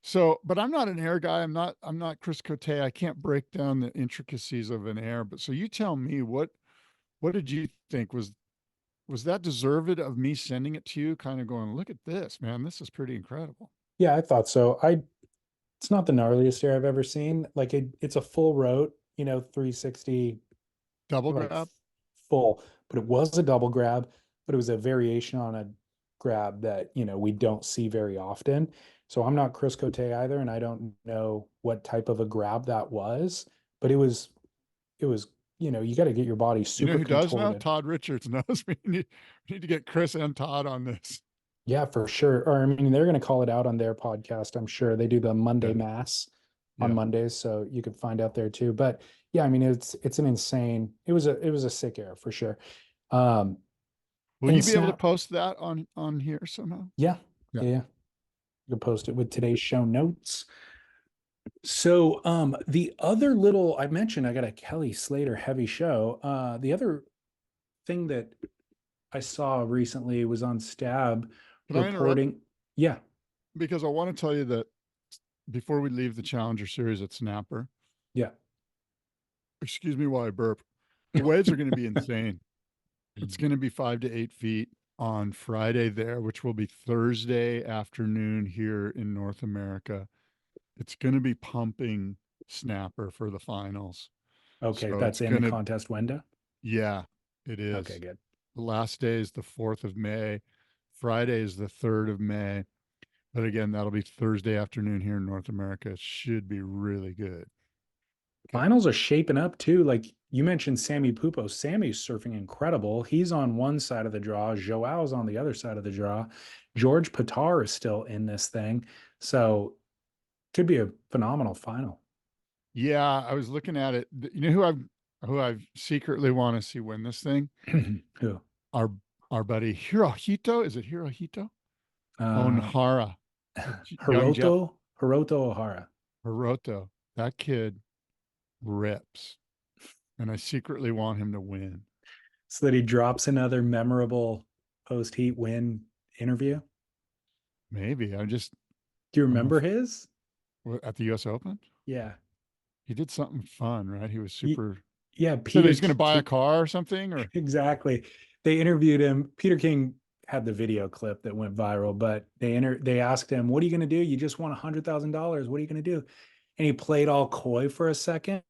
So, but I'm not an air guy. I'm not Chris Cote. I can't break down the intricacies of an air. But so you tell me, what did you think? Was that deserved of me sending it to you? Kind of going, look at this, man. This is pretty incredible. Yeah, I thought so. It's not the gnarliest air I've ever seen. Like it's a full rote, 360 double grab, full, but it was a double grab, but it was a variation on a grab that, we don't see very often. So I'm not Chris Cote either, and I don't know what type of a grab that was, but it was, you got to get your body super who contorted. does know? Todd Richards knows. We need to get Chris and Todd on this. Yeah, for sure. Or I mean, they're going to call it out on their podcast. I'm sure they do the Monday Mass on Yeah. Mondays, so you could find out there too. But yeah, I mean, it's an insane. It was a sick era for sure. Um, Will and you be able to Snap, post that on here somehow? yeah, Yeah. yeah, you can post it with today's show notes. So, the other little I mentioned, I got a Kelly Slater heavy show. The other thing that I saw recently was on Stab Can I interrupt? reporting. Yeah, Because I want to tell you that before we leave the Challenger Series at Snapper, yeah. excuse me while I burp, the waves are going to be insane. It's going to be 5 to 8 feet on Friday there, which will be Thursday afternoon here in North America. It's going to be pumping Snapper for the finals. Okay, So that's it's in going the to, contest window. yeah, it is. Okay, good. The last day is the 4th of May. Friday is the 3rd of May. But again, that'll be Thursday afternoon here in North America. It should be really good. Okay. Finals are shaping up too. Like you mentioned, Sammy Pupo. Sammy's surfing incredible. He's on one side of the draw. Joao's on the other side of the draw. George Patar is still in this thing. So could be a phenomenal final. Yeah, I was looking at it. You know who I secretly want to see win this thing? Who? Our buddy Hirohito. Is it Hirohito? Uh, Onhara. Young Jet Hiroto Ohara. Hiroto. That kid rips. And I secretly want him to win. So that he drops another memorable post-heat win interview. Maybe. Do you remember his? At the US Open? Yeah. He did something fun, right? He was super. Yeah, Peter, he's going to buy a car or something, or exactly. They interviewed him. Peter King had the video clip that went viral, but they asked him, "What are you going to do? You just won $100,000. What are you going to do?" And he played all coy for a second.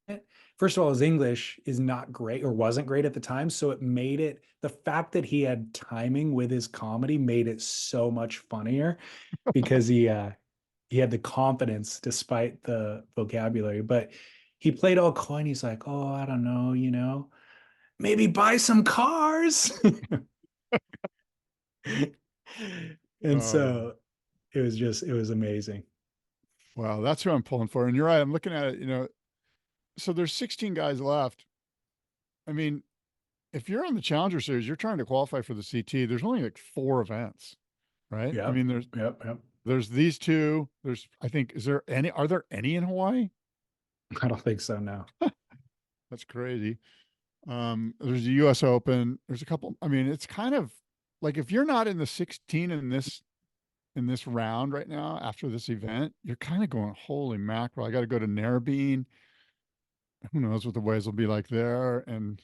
First of all, his English is not great or wasn't great at the time, so it made it, the fact that he had timing with his comedy made it so much funnier because he had the confidence despite the vocabulary. But he played all coy and he's like, "Oh, I don't know, maybe buy some cars." And so it was amazing. Wow, that's who I'm pulling for. And you're right. I'm looking at it, so there's 16 guys left. I mean, if you're on the Challenger Series, you're trying to qualify for the CT. There's only like 4 events, right? Yeah. I mean, there's these two. I think, are there any in Hawaii? I don't think so, no. That's crazy. There's the US Open. There's a couple. I mean, it's kind of like if you're not in the 16 in this round right now after this event, you're kind of going, holy mackerel, I got to go to Narrabeen. Who knows what the waves will be like there? And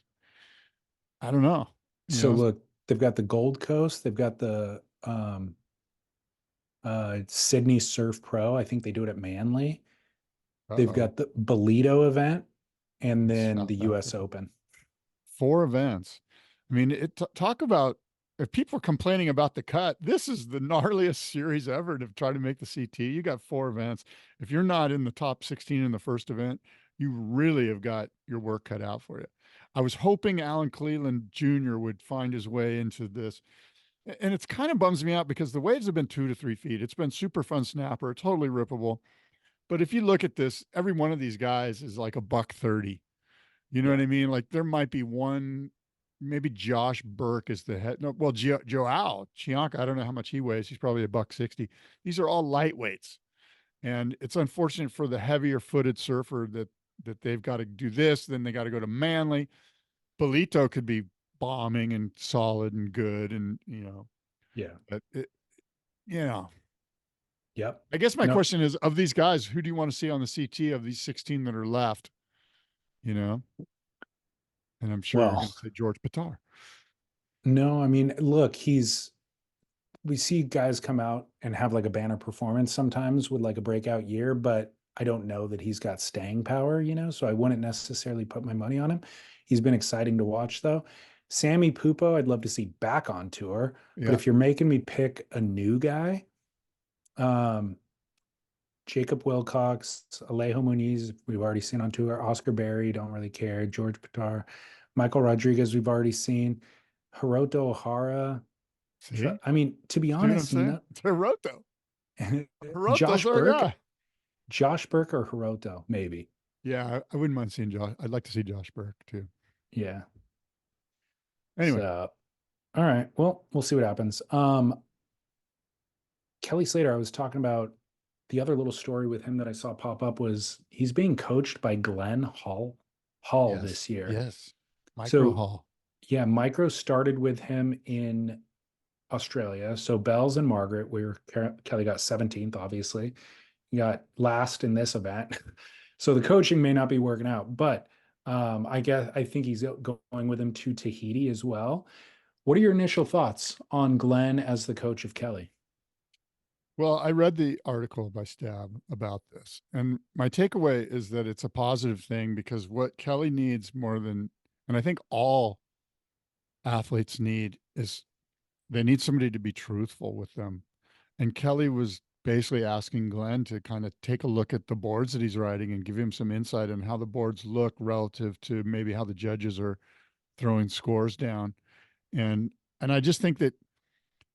I don't know. So look, they've got the Gold Coast, they've got the Sydney Surf Pro. I think they do it at Manly. They've got the Bolito event and then the US Open. 4 events. I mean, talk about, if people are complaining about the cut, this is the gnarliest series ever to try to make the CT. You got 4 events. If you're not in the top 16 in the first event, you really have got your work cut out for you. I was hoping Alan Cleland Jr. would find his way into this. And it's kind of bums me out because the waves have been 2 to 3 feet. It's been super fun snapper, totally rippable. But if you look at this, every one of these guys is like $130. You know what I mean? Like there might be one, maybe Josh Burke is the head. No, well, Joao Chianca, I don't know how much he weighs. He's probably $160. These are all lightweights. And it's unfortunate for the heavier footed surfer that they've got to do this. Then they got to go to Manly. Bolito could be bombing and solid and good. And, yeah. But Yep. I guess my question is, of these guys, who do you want to see on the CT of these 16 that are left? And I'm sure you're going to say George Patar. No, I mean, look, we see guys come out and have like a banner performance sometimes with like a breakout year, but I don't know that he's got staying power, so I wouldn't necessarily put my money on him. He's been exciting to watch though. Sammy Pupo, I'd love to see back on tour, but if you're making me pick a new guy, Jacob Wilcox, Alejo Muniz, we've already seen on tour. Oscar Berry, don't really care. George Patar, Michael Rodriguez, we've already seen. Hiroto Ohara. I mean, to be honest, Hiroto. Josh Burke. Josh Burke or Hiroto, maybe. Yeah, I wouldn't mind seeing Josh. I'd like to see Josh Burke too. Yeah. Anyway, So, all right. Well, we'll see what happens. Kelly Slater, I was talking about the other little story with him that I saw pop up was he's being coached by Glenn Hall yes, this year. yes, Micro So Hall. yeah, Micro started with him in Australia. So Bells and Margaret, Kelly got 17th, obviously. He got last in this event. So the coaching may not be working out, but I think he's going with him to Tahiti as well. What are your initial thoughts on Glenn as the coach of Kelly? Well, I read the article by Stab about this, and my takeaway is that it's a positive thing because what Kelly needs more than, and I think all athletes need, is they need somebody to be truthful with them. And Kelly was basically asking Glenn to kind of take a look at the boards that he's riding and give him some insight on how the boards look relative to maybe how the judges are throwing scores down. And I just think that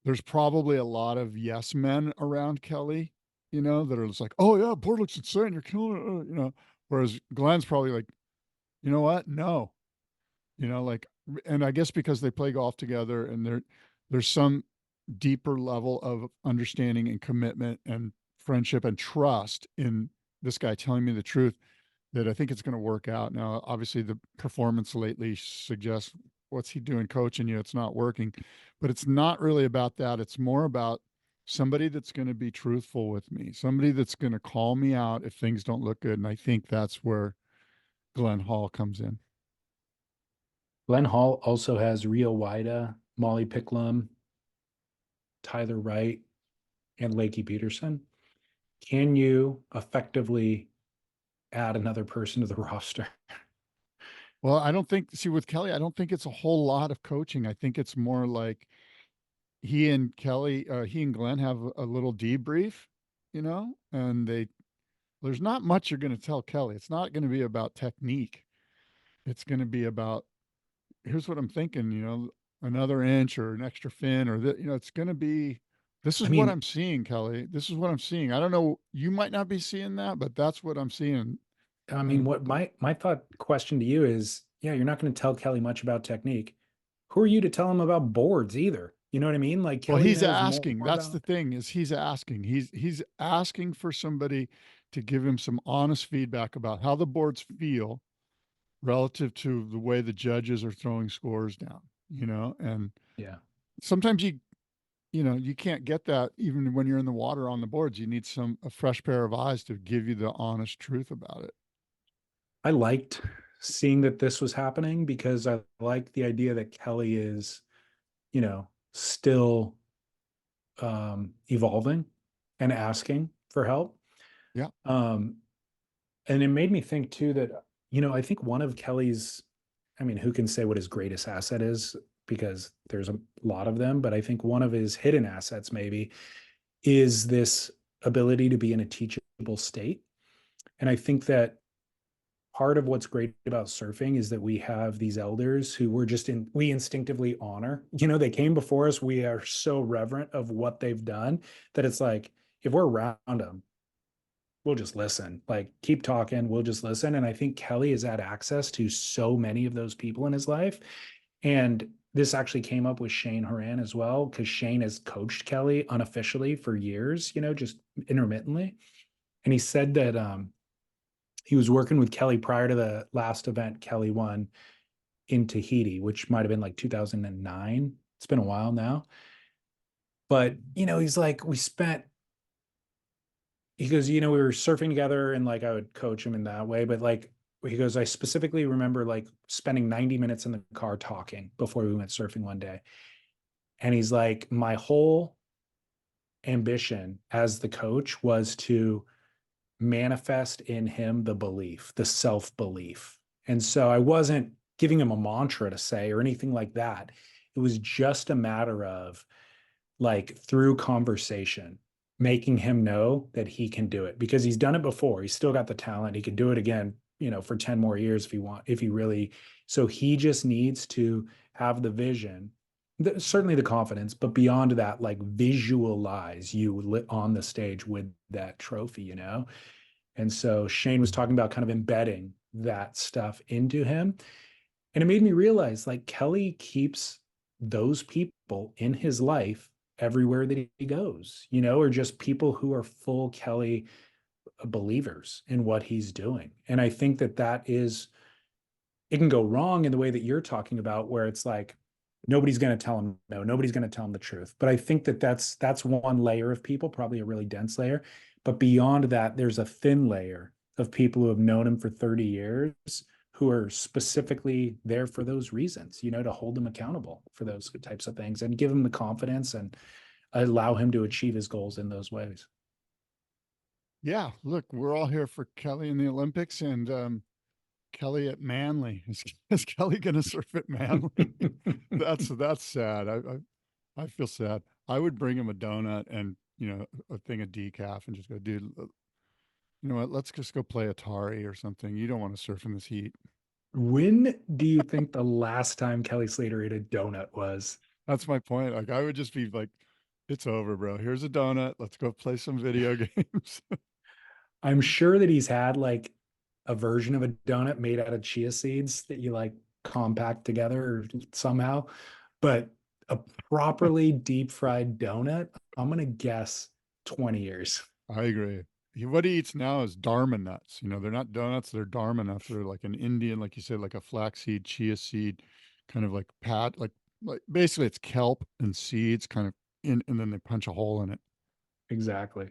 there's probably a lot of yes men around Kelly, that are just like, oh yeah, board looks insane, you're killing it, Whereas Glenn's probably like, you know what? No, like, and I guess because they play golf together and there's some deeper level of understanding and commitment and friendship and trust in this guy telling me the truth that I think it's going to work out. Now, obviously the performance lately suggests what's he doing coaching you? It's not working, but it's not really about that. It's more about somebody that's going to be truthful with me, somebody that's going to call me out if things don't look good. And I think that's where Glenn Hall comes in. Glenn Hall also has Rio Wida, Molly Picklum, Tyler Wright, and Lakey Peterson. Can you effectively add another person to the roster? Well, I don't think, see, with Kelly, I don't think it's a whole lot of coaching. I think it's more like he and Glenn have a little debrief, and there's not much you're going to tell Kelly. It's not going to be about technique. It's going to be about, here's what I'm thinking, another inch or an extra fin or it's going to be, this is what I'm seeing, Kelly. This is what I'm seeing. I don't know. You might not be seeing that, but that's what I'm seeing. I mean, what my thought question to you is, yeah, you're not going to tell Kelly much about technique. Who are you to tell him about boards either? You know what I mean? Like Well, Kelly he's knows asking. more That's the about. thing, is he's asking. He's asking for somebody to give him some honest feedback about how the boards feel relative to the way the judges are throwing scores down, and Yeah. sometimes you can't get that even when you're in the water on the boards. You need a fresh pair of eyes to give you the honest truth about it. I liked seeing that this was happening because I like the idea that Kelly is, still evolving and asking for help. Yeah. And it made me think too that, I think one of Kelly's, I mean, who can say what his greatest asset is? Because there's a lot of them, but I think one of his hidden assets maybe is this ability to be in a teachable state. And I think that part of what's great about surfing is that we have these elders who we instinctively honor. They came before us. We are so reverent of what they've done that it's like, if we're around them, we'll just listen. Like, keep talking, we'll just listen. And I think Kelly has had access to so many of those people in his life. And this actually came up with Shane Horan as well, because Shane has coached Kelly unofficially for years, just intermittently. And he said that he was working with Kelly prior to the last event Kelly won in Tahiti, which might have been like 2009. It's been a while now. But, he's like, he goes, we were surfing together and like I would coach him in that way. But like, he goes, I specifically remember like spending 90 minutes in the car talking before we went surfing one day. And he's like, my whole ambition as the coach was to manifest in him the belief, the self-belief. And so I wasn't giving him a mantra to say or anything like that. It was just a matter of like through conversation, making him know that he can do it because he's done it before. He's still got the talent. He could do it again, for 10 more years if he really, so he just needs to have the vision, certainly the confidence, but beyond that, like visualize you on the stage with that trophy, And so Shane was talking about kind of embedding that stuff into him. And it made me realize like Kelly keeps those people in his life everywhere that he goes, or just people who are full Kelly believers in what he's doing. And I think that it can go wrong in the way that you're talking about, where it's like, nobody's going to tell him no, nobody's going to tell him the truth. But I think that's one layer of people, probably a really dense layer. But beyond that, there's a thin layer of people who have known him for 30 years who are specifically there for those reasons, to hold him accountable for those types of things and give him the confidence and allow him to achieve his goals in those ways. Yeah, look, we're all here for Kelly in the Olympics, and Kelly at Manly. Is Kelly going to surf at Manly? That's sad. I feel sad. I would bring him a donut and a thing of decaf and just go, dude, you know what? Let's just go play Atari or something. You don't want to surf in this heat. When do you think the last time Kelly Slater ate a donut was? That's my point. Like, I would just be like, it's over, bro. Here's a donut. Let's go play some video games. I'm sure that he's had like a version of a donut made out of chia seeds that you like compact together somehow, but a properly deep fried donut, I'm going to guess 20 years. I agree. What he eats now is dharma nuts. They're not donuts, they're dharma nuts. They're like an Indian, like you said, like a flaxseed, chia seed, kind of like like basically it's kelp and seeds kind of and then they punch a hole in it. Exactly.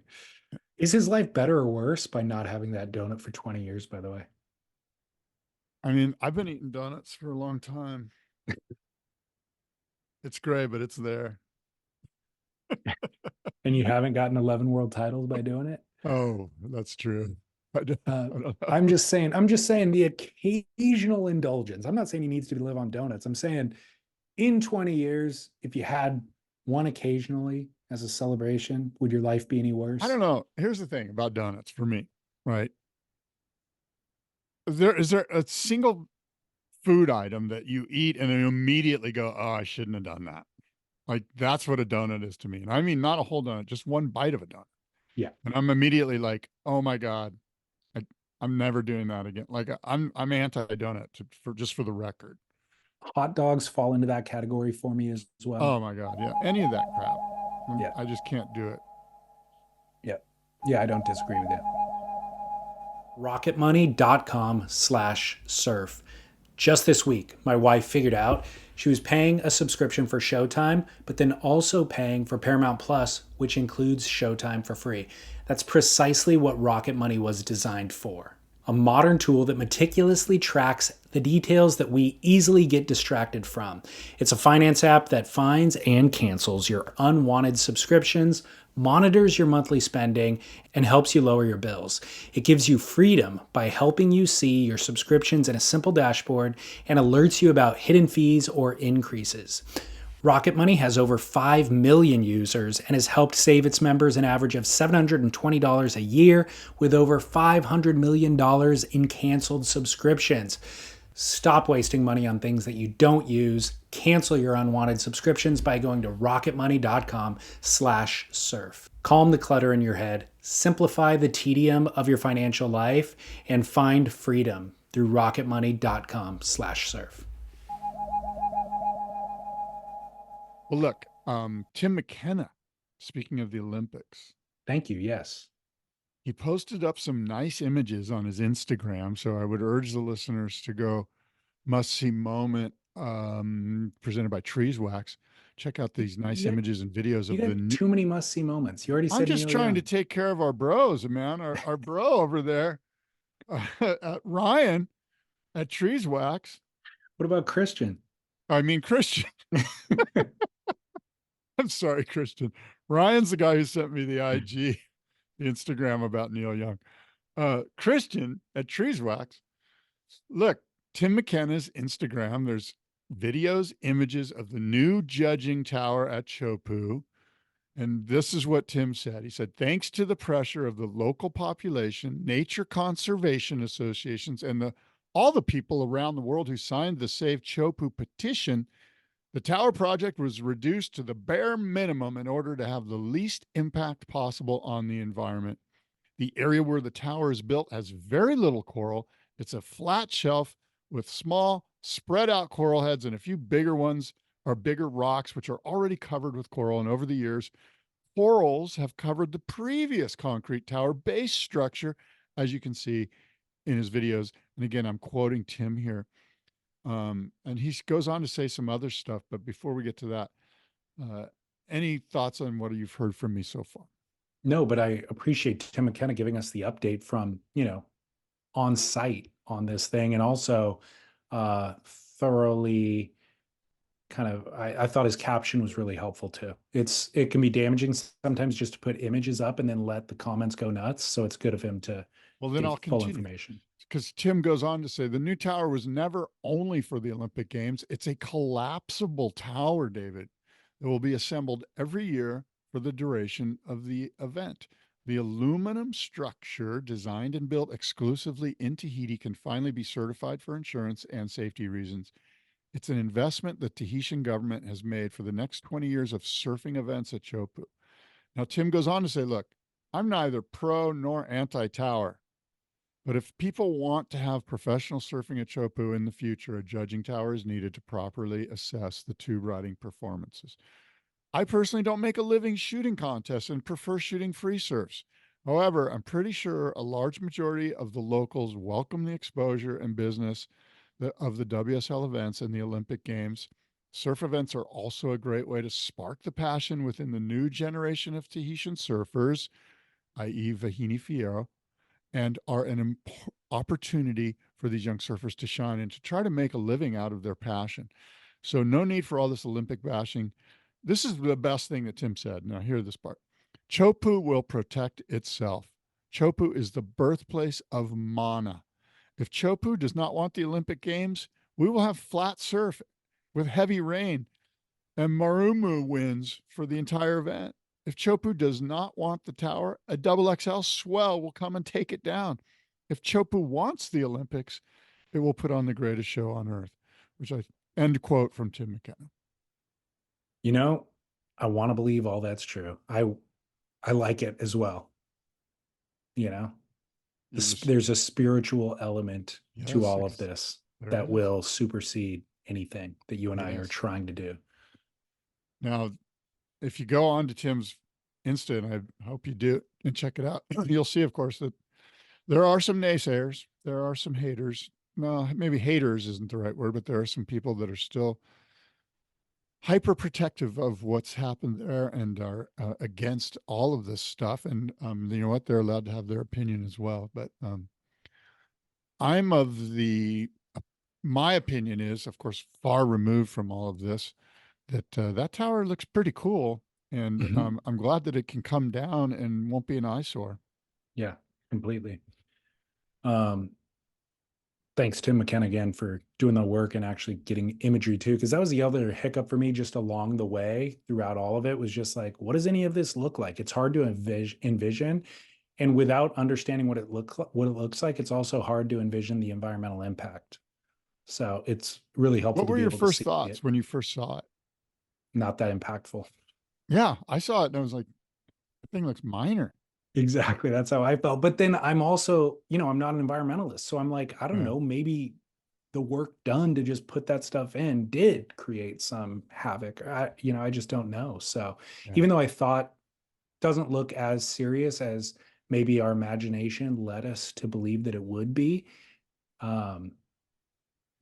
Is his life better or worse by not having that donut for 20 years, by the way? I mean, I've been eating donuts for a long time. It's great, but it's there. And you haven't gotten 11 world titles by doing it? Oh, that's true. I'm just saying the occasional indulgence. I'm not saying he needs to live on donuts. I'm saying in 20 years, if you had one occasionally as a celebration, would your life be any worse? I don't know. Here's the thing about donuts for me, right? Is there a single food item that you eat and then you immediately go, oh, I shouldn't have done that? Like, that's what a donut is to me. And I mean, not a whole donut, just one bite of a donut. Yeah. And I'm immediately like, oh my God, I'm never doing that again. Like, I'm anti-donut for the record. Hot dogs fall into that category for me as well. Oh my God. Yeah. Any of that crap. Yeah. I just can't do it. Yeah. Yeah. I don't disagree with you. Rocketmoney.com/surf. Just this week, my wife figured out she was paying a subscription for Showtime, but then also paying for Paramount Plus, which includes Showtime for free. That's precisely what Rocket Money was designed for. A modern tool that meticulously tracks the details that we easily get distracted from. It's a finance app that finds and cancels your unwanted subscriptions, monitors your monthly spending, and helps you lower your bills. It gives you freedom by helping you see your subscriptions in a simple dashboard and alerts you about hidden fees or increases. Rocket Money has over 5 million users and has helped save its members an average of $720 a year with over $500 million in canceled subscriptions. Stop wasting money on things that you don't use. Cancel your unwanted subscriptions by going to rocketmoney.com/surf. Calm the clutter in your head, simplify the tedium of your financial life, and find freedom through rocketmoney.com/surf. Well, look, Tim McKenna, speaking of the Olympics. Thank you. Yes. He posted up some nice images on his Instagram. So I would urge the listeners to go must-see moment presented by Trees Wax. Check out these nice images and videos of the too many must-see moments. You already said I'm just trying to take care of our bros, man. Our bro over there, Ryan at Trees Wax. What about Christian? I mean, Christian. I'm sorry, Christian. Ryan's the guy who sent me the IG, the Instagram about Neil Young. Christian at Trees Wax. Look, Tim McKenna's Instagram. There's videos, images of the new judging tower at Chopu. And this is what Tim said. He said, thanks to the pressure of the local population, nature conservation associations, and all the people around the world who signed the Save Chopu petition, the tower project was reduced to the bare minimum in order to have the least impact possible on the environment. The area where the tower is built has very little coral. It's a flat shelf with small spread out coral heads, and a few bigger ones are bigger rocks, which are already covered with coral. And over the years, corals have covered the previous concrete tower base structure, as you can see in his videos. And again, I'm quoting Tim here. And he goes on to say some other stuff, but before we get to that, any thoughts on what you've heard from me so far? No, but I appreciate Tim McKenna giving us the update from, on site on this thing, and also thoroughly kind of, I thought his caption was really helpful too. It can be damaging sometimes just to put images up and then let the comments go nuts. So it's good of him to then I'll full continue. Information. Because Tim goes on to say the new tower was never only for the Olympic Games. It's a collapsible tower, David, that will be assembled every year for the duration of the event. The aluminum structure, designed and built exclusively in Tahiti, can finally be certified for insurance and safety reasons. It's an investment the Tahitian government has made for the next 20 years of surfing events at Chopu. Now, Tim goes on to say, look, I'm neither pro nor anti-tower, but if people want to have professional surfing at Chopu in the future, a judging tower is needed to properly assess the tube riding performances. I personally don't make a living shooting contests and prefer shooting free surfs. However, I'm pretty sure a large majority of the locals welcome the exposure and business of the WSL events and the Olympic Games. Surf events are also a great way to spark the passion within the new generation of Tahitian surfers, i.e. Vahini Fierro, and are an opportunity for these young surfers to shine and to try to make a living out of their passion. So no need for all this Olympic bashing. This is the best thing that Tim said. Now hear this part. Chopu will protect itself. Chopu is the birthplace of mana. If Chopu does not want the Olympic Games, we will have flat surf with heavy rain and marumu winds for the entire event. If Chopu does not want the tower, a XXL swell will come and take it down. If Chopu wants the Olympics, it will put on the greatest show on earth, end quote from Tim McKenna. I want to believe all that's true. I like it as well. There's a spiritual element to all of this that will supersede anything that you and I are trying to do. Now, if you go on to Tim's Insta, and I hope you do and check it out, you'll see, of course, that there are some naysayers. There are some haters. No, maybe haters isn't the right word, but there are some people that are still hyper protective of what's happened there and are against all of this stuff. And you know what? They're allowed to have their opinion as well. But I'm of my opinion is, of course, far removed from all of this, that that tower looks pretty cool. And I'm glad that it can come down and won't be an eyesore. Yeah, completely. Thanks, Tim McKenna, again, for doing the work and actually getting imagery too, because that was the other hiccup for me just along the way throughout all of it, was just like, what does any of this look like? It's hard to envision. And without understanding what it looks like, it's also hard to envision the environmental impact. So it's really helpful. What were your first thoughts when you first saw it? Not that impactful. Yeah, I saw it and I was like, the thing looks minor. Exactly. That's how I felt. But then I'm also, I'm not an environmentalist. So I'm like, I don't know, maybe the work done to just put that stuff in did create some havoc. I just don't know. So even though I thought doesn't look as serious as maybe our imagination led us to believe that it would be,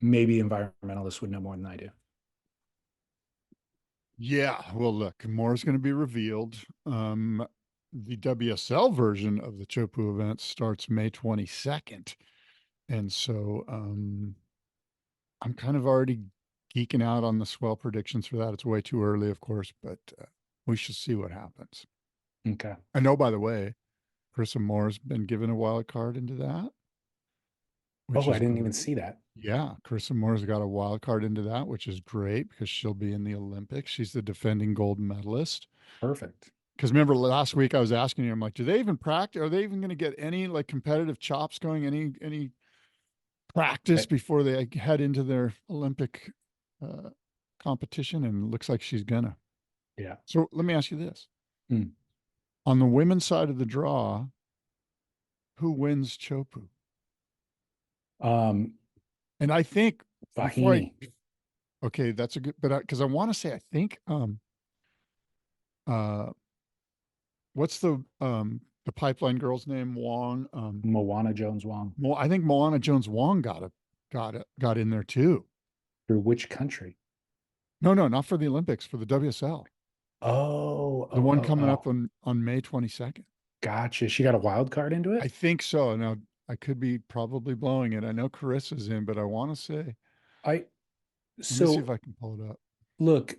maybe environmentalists would know more than I do. Yeah. Well, look, more is going to be revealed. The WSL version of the Chopu event starts May 22nd. And so I'm kind of already geeking out on the swell predictions for that. It's way too early, of course, but we should see what happens. Okay. I know, by the way, Carissa Moore's been given a wild card into that. I didn't even see that. Yeah, Carissa Moore's got a wild card into that, which is great because she'll be in the Olympics. She's the defending gold medalist. Perfect. Because remember last week I was asking you, I'm like, do they even practice? Are they even going to get any like competitive chops going? Any practice before they head into their Olympic competition? And it looks like she's gonna. Yeah. So let me ask you this: on the women's side of the draw, who wins Chopu? Um, And I think before Vahini. okay, that's a good, but because I want to say, I think, uh, what's the pipeline girl's name? Wong. Moana Jones Wong. I think Moana Jones Wong got in there too. Through which country? No, not for the Olympics, for the WSL. Oh, The one coming up oh. on May 22nd. Gotcha. She got a wild card into I it? think so. Now I could be probably blowing it. I know Carissa's in, but I want to say, I let me see if so I can pull it up. look,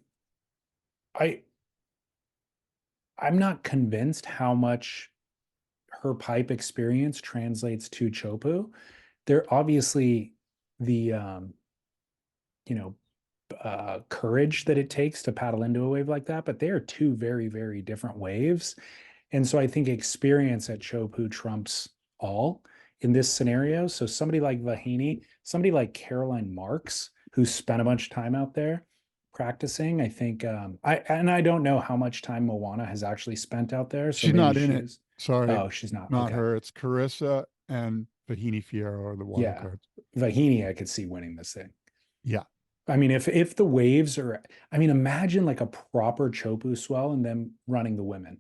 I I'm not convinced how much her pipe experience translates to Chopu. They're obviously the you know, courage that it takes to paddle into a wave like that, but they are two very, very different waves. And so I think experience at Chopu trumps all in this scenario. So somebody like Vahini, somebody like Caroline Marks, who spent a bunch of time out there practicing, I think I don't know how much time Moana has actually spent out there. So She's maybe not in she it. is. Sorry, Oh, she's not. not Okay. her. It's Carissa and Vahini Fierro are the wild Yeah. cards. Vahini, I could see winning this thing. Yeah. I mean, if the waves are, I mean, imagine like a proper Chopu swell and them running the women,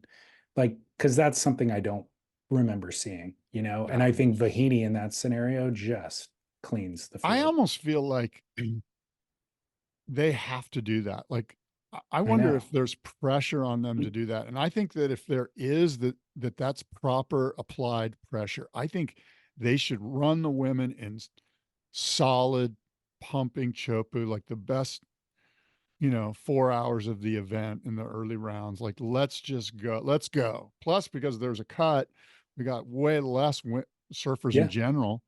like, because that's something I don't remember seeing, you know. And Yeah. I think Vahini in that scenario just cleans the I field. almost feel like they have to do that. Like, I I wonder know. if there's pressure on them to do that. And I think that if there is, that's proper applied pressure. I think they should run the women in solid pumping Chopu, like the best, 4 hours of the event in the early rounds. Like, let's just go. Let's go. Plus, because there's a cut, we got way less surfers in Yeah, general.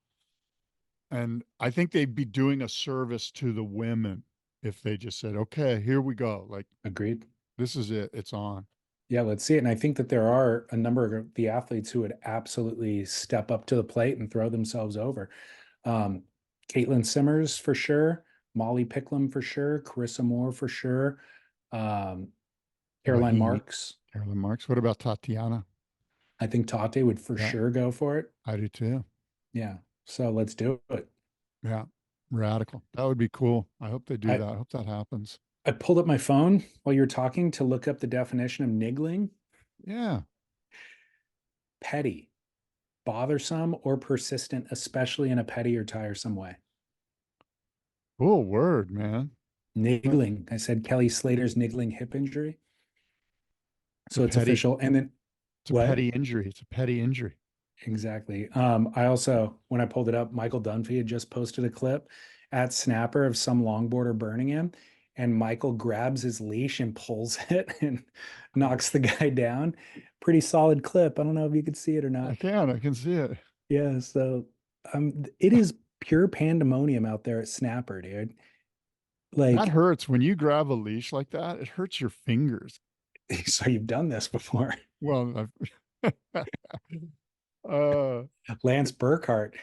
And I think they'd be doing a service to the women if they just said, okay, here we go. Like, agreed. this is it. It's on. Yeah, let's see it. And I think that there are a number of the athletes who would absolutely step up to the plate and throw themselves over. Um, Caitlin Simmers for sure, Molly Picklum for sure, Carissa Moore for sure, um, Caroline Vahini, Marks. Carolyn Marks. What about Tatiana? I think Tate would for Yeah, sure go for it. I do too. Yeah. So let's do it. Yeah. Radical. That would be cool. I hope they do I, that. I hope that happens. I pulled up my phone while you were talking to look up the definition of niggling. Yeah. Petty, bothersome or persistent, especially in a petty or tiresome way. Cool word, man. Niggling. I said Kelly Slater's niggling hip injury. So it's Petty. official. And then It's a what? petty injury. It's a petty injury. Exactly. I also, when I pulled it up, Michael Dunphy had just posted a clip at Snapper of some longboarder burning him, and Michael grabs his leash and pulls it and knocks the guy down. Pretty solid clip. I don't know if you could see it or not. I can see it. Yeah, so it is pure pandemonium out there at Snapper, dude. That Like, hurts when you grab a leash like that. It hurts your fingers. so you've done this before. Well, Lance Burkhart.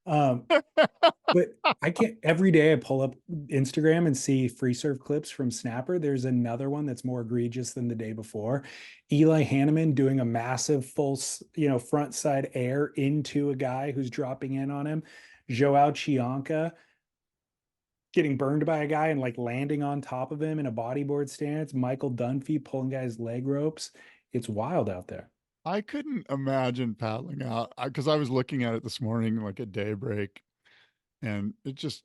But I can't, every day I pull up Instagram and see free surf clips from Snapper. There's another one that's more egregious than the day before. Eli Hanneman doing a massive full, front side air into a guy who's dropping in on him. Joao Chianca getting burned by a guy and like landing on top of him in a bodyboard stance. Michael Dunphy pulling guys' leg ropes. It's wild out there. I couldn't imagine paddling out because I was looking at it this morning, like at daybreak, and it just,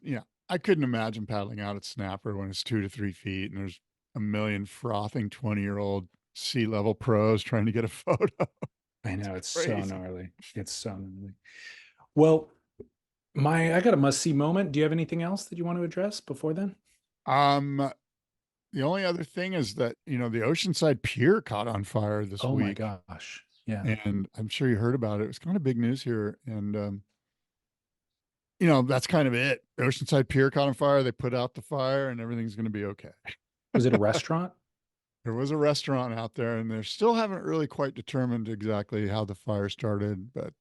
I couldn't imagine paddling out at Snapper when it's 2 to 3 feet and there's a million frothing 20-year-old sea level pros trying to get a photo. I know it's Crazy. so gnarly. It's so gnarly. Well, I got a must see moment. Do you have anything else that you want to address before then? The only other thing is that, the Oceanside Pier caught on fire this Oh my week. gosh. Yeah. And I'm sure you heard about it. It was kind of big news here. And, that's kind of it. Oceanside Pier caught on fire. They put out the fire and everything's going to be okay. Was it a restaurant? There was a restaurant out there and they still haven't really quite determined exactly how the fire started, but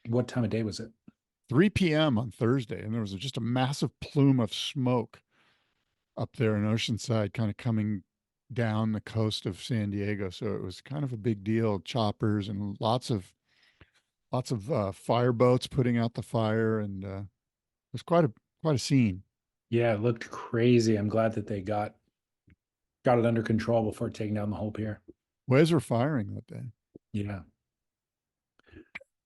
What time of day was it? 3 p.m. on Thursday. And there was just a massive plume of smoke up there in Oceanside, kind of coming down the coast of San Diego. So it was kind of a big deal. Choppers and lots of lots of fire boats putting out the fire, and it was quite a scene. Yeah, it looked crazy. I'm glad that they got it under control before taking down the whole pier. Waves were firing that day. Yeah.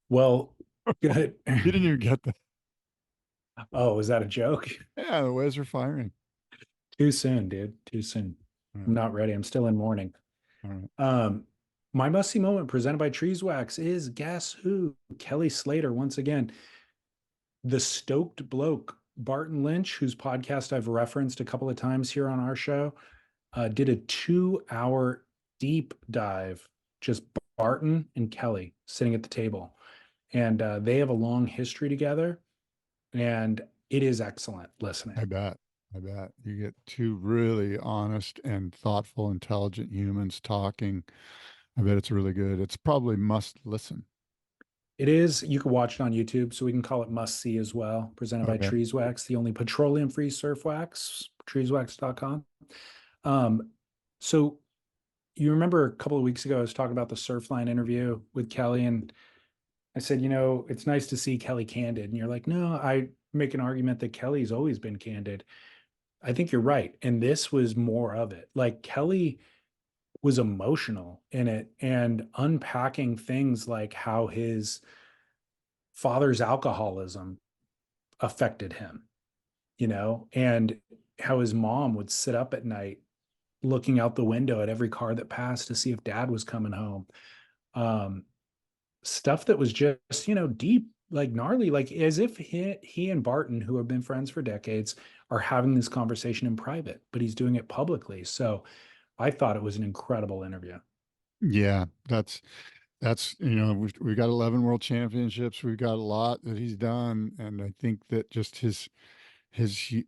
Well, good. You didn't even get that. Oh, was that a joke? Yeah, the waves were firing. Too soon, dude. Too soon. I'm not ready. I'm still in mourning. All right. My must-see moment presented by Treeswax is, guess who? Kelly Slater once again. The stoked bloke, Barton Lynch, whose podcast I've referenced a couple of times here on our show, did a 2-hour deep dive, just Barton and Kelly sitting at the table. And they have a long history together, and it is excellent listening. I bet you get two really honest and thoughtful, intelligent humans talking. I bet it's really good. It's probably must listen. It is. You can watch it on YouTube, so we can call it must see as well. Presented by Treeswax, the only petroleum-free surf wax. Treeswax.com. So you remember a couple of weeks ago, I was talking about the Surfline interview with Kelly, and I said, it's nice to see Kelly candid. And you're like, no, I make an argument that Kelly's always been candid. I think you're right. And this was more of it. Like, Kelly was emotional in it and unpacking things like how his father's alcoholism affected him, and how his mom would sit up at night looking out the window at every car that passed to see if dad was coming home. Stuff that was just, deep, like gnarly, like as if he and Barton, who have been friends for decades, are having this conversation in private, but he's doing it publicly. So I thought it was an incredible interview. Yeah, that's we've got 11 world championships. We've got a lot that he's done, and I think that just his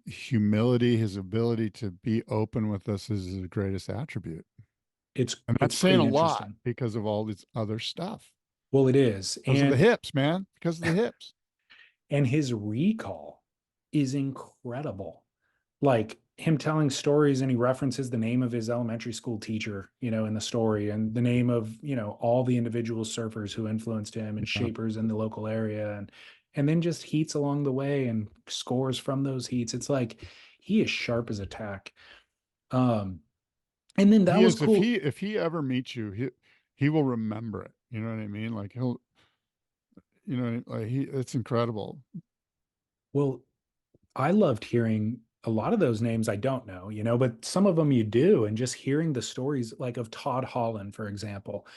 humility, his ability to be open with us is his greatest attribute. And that's saying a lot because of all this other stuff. Well, it is. Because of the hips, man. Because of the hips. And his recall is incredible. Like him telling stories, and he references the name of his elementary school teacher, in the story, and the name of, all the individual surfers who influenced him and shapers in the local area. And then just heats along the way and scores from those heats. It's like, he is sharp as a tack. And then that was cool. If he ever meets you, he will remember it. You know what I mean? Like it's incredible. Well, I loved hearing a lot of those names. I don't know, but some of them you do. And just hearing the stories like of Todd Holland, for example,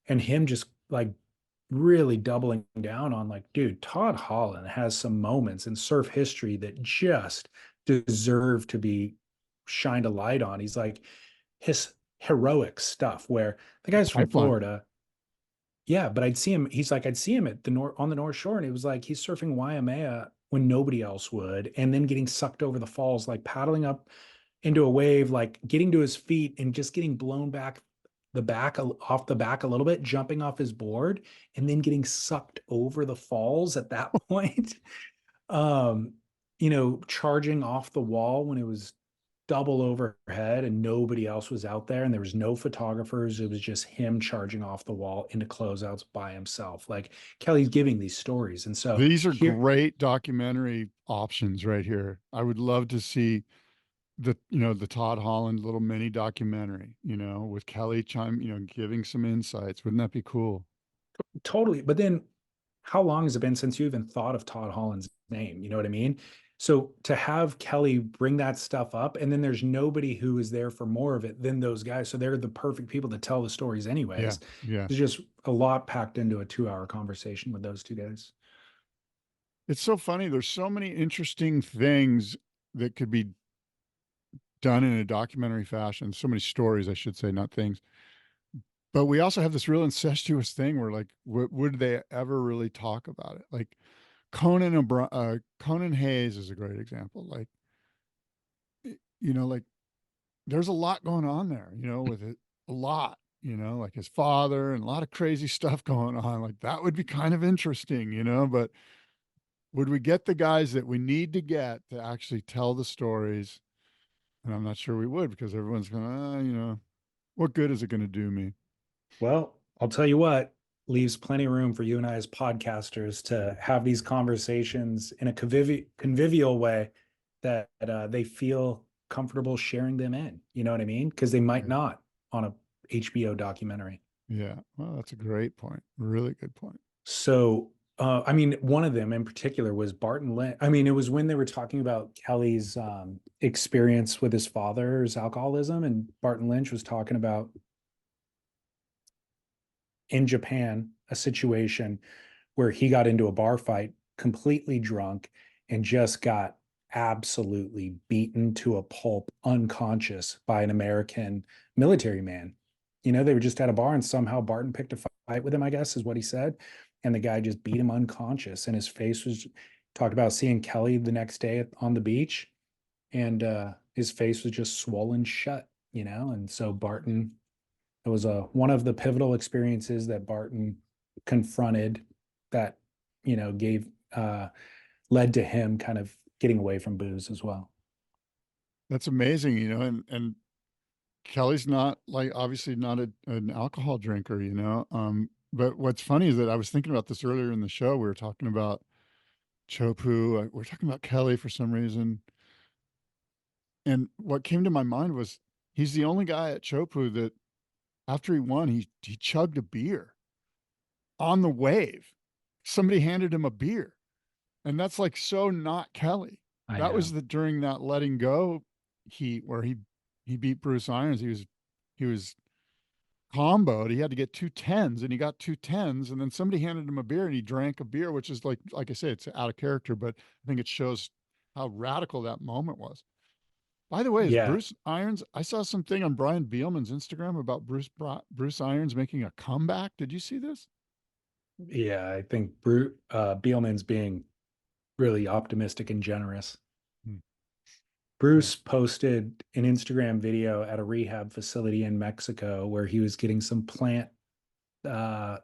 and him just like really doubling down on like, dude, Todd Holland has some moments in surf history that just deserve to be shined a light on. He's like his heroic stuff where the guy's from Florida. Yeah, but I'd see him. He's like, I'd see him at on the North Shore, and it was like he's surfing Waimea when nobody else would, and then getting sucked over the falls, like paddling up into a wave, like getting to his feet and just getting blown back off the back a little bit, jumping off his board, and then getting sucked over the falls at that point. Charging off the wall when it was double overhead and nobody else was out there and there was no photographers. It was just him charging off the wall into closeouts by himself. Like, Kelly's giving these stories. And so these are great documentary options right here. I would love to see the Todd Holland little mini documentary, with Kelly giving some insights. Wouldn't that be cool? Totally. But then how long has it been since you even thought of Todd Holland's name? You know what I mean? So to have Kelly bring that stuff up, and then there's nobody who is there for more of it than those guys. So they're the perfect people to tell the stories anyways. Yeah. There's just a lot packed into a 2-hour conversation with those two guys. It's so funny. There's so many interesting things that could be done in a documentary fashion. So many stories, I should say, not things. But we also have this real incestuous thing where, like, would they ever really talk about it? Like, Conan Hayes is a great example. Like, like there's a lot going on there, with it, a lot, like his father and a lot of crazy stuff going on. Like, that would be kind of interesting, but would we get the guys that we need to get to actually tell the stories? And I'm not sure we would, because everyone's going, what good is it going to do me? Well, I'll tell you what, leaves plenty of room for you and I as podcasters to have these conversations in a convivial way that they feel comfortable sharing them in. You know what I mean? Because they might not on a HBO documentary. Yeah. Well, that's a great point. Really good point. So, I mean, one of them in particular was Barton Lynch. I mean, it was when they were talking about Kelly's experience with his father's alcoholism, and Barton Lynch was talking about in Japan a situation where he got into a bar fight completely drunk and just got absolutely beaten to a pulp, unconscious by an American military man. You know, they were just at a bar and somehow Barton picked a fight with him, I guess is what he said. And the guy just beat him unconscious, and his face was, talked about seeing Kelly the next day on the beach, and his face was just swollen shut, you know? And so Barton, it was one of the pivotal experiences that Barton confronted that, you know, gave, led to him kind of getting away from booze as well. That's amazing, you know, and Kelly's not, like, obviously not an alcohol drinker, you know. But what's funny is that I was thinking about this earlier in the show. We were talking about Chopu. We're talking about Kelly for some reason. And what came to my mind was he's the only guy at Chopu that after he won, he chugged a beer on the wave. Somebody handed him a beer. And that's like so not Kelly. That was during that letting go heat where he beat Bruce Irons. He was comboed. He had to get 2 10s, and he got 2 10s, and then somebody handed him a beer and he drank a beer, which is like I say, it's out of character, but I think it shows how radical that moment was. By the way, is Bruce Irons, I saw something on Brian Beelman's Instagram about Bruce Irons making a comeback. Did you see this? Yeah, I think Beelman's being really optimistic and generous. Bruce posted an Instagram video at a rehab facility in Mexico where he was getting some plant medicine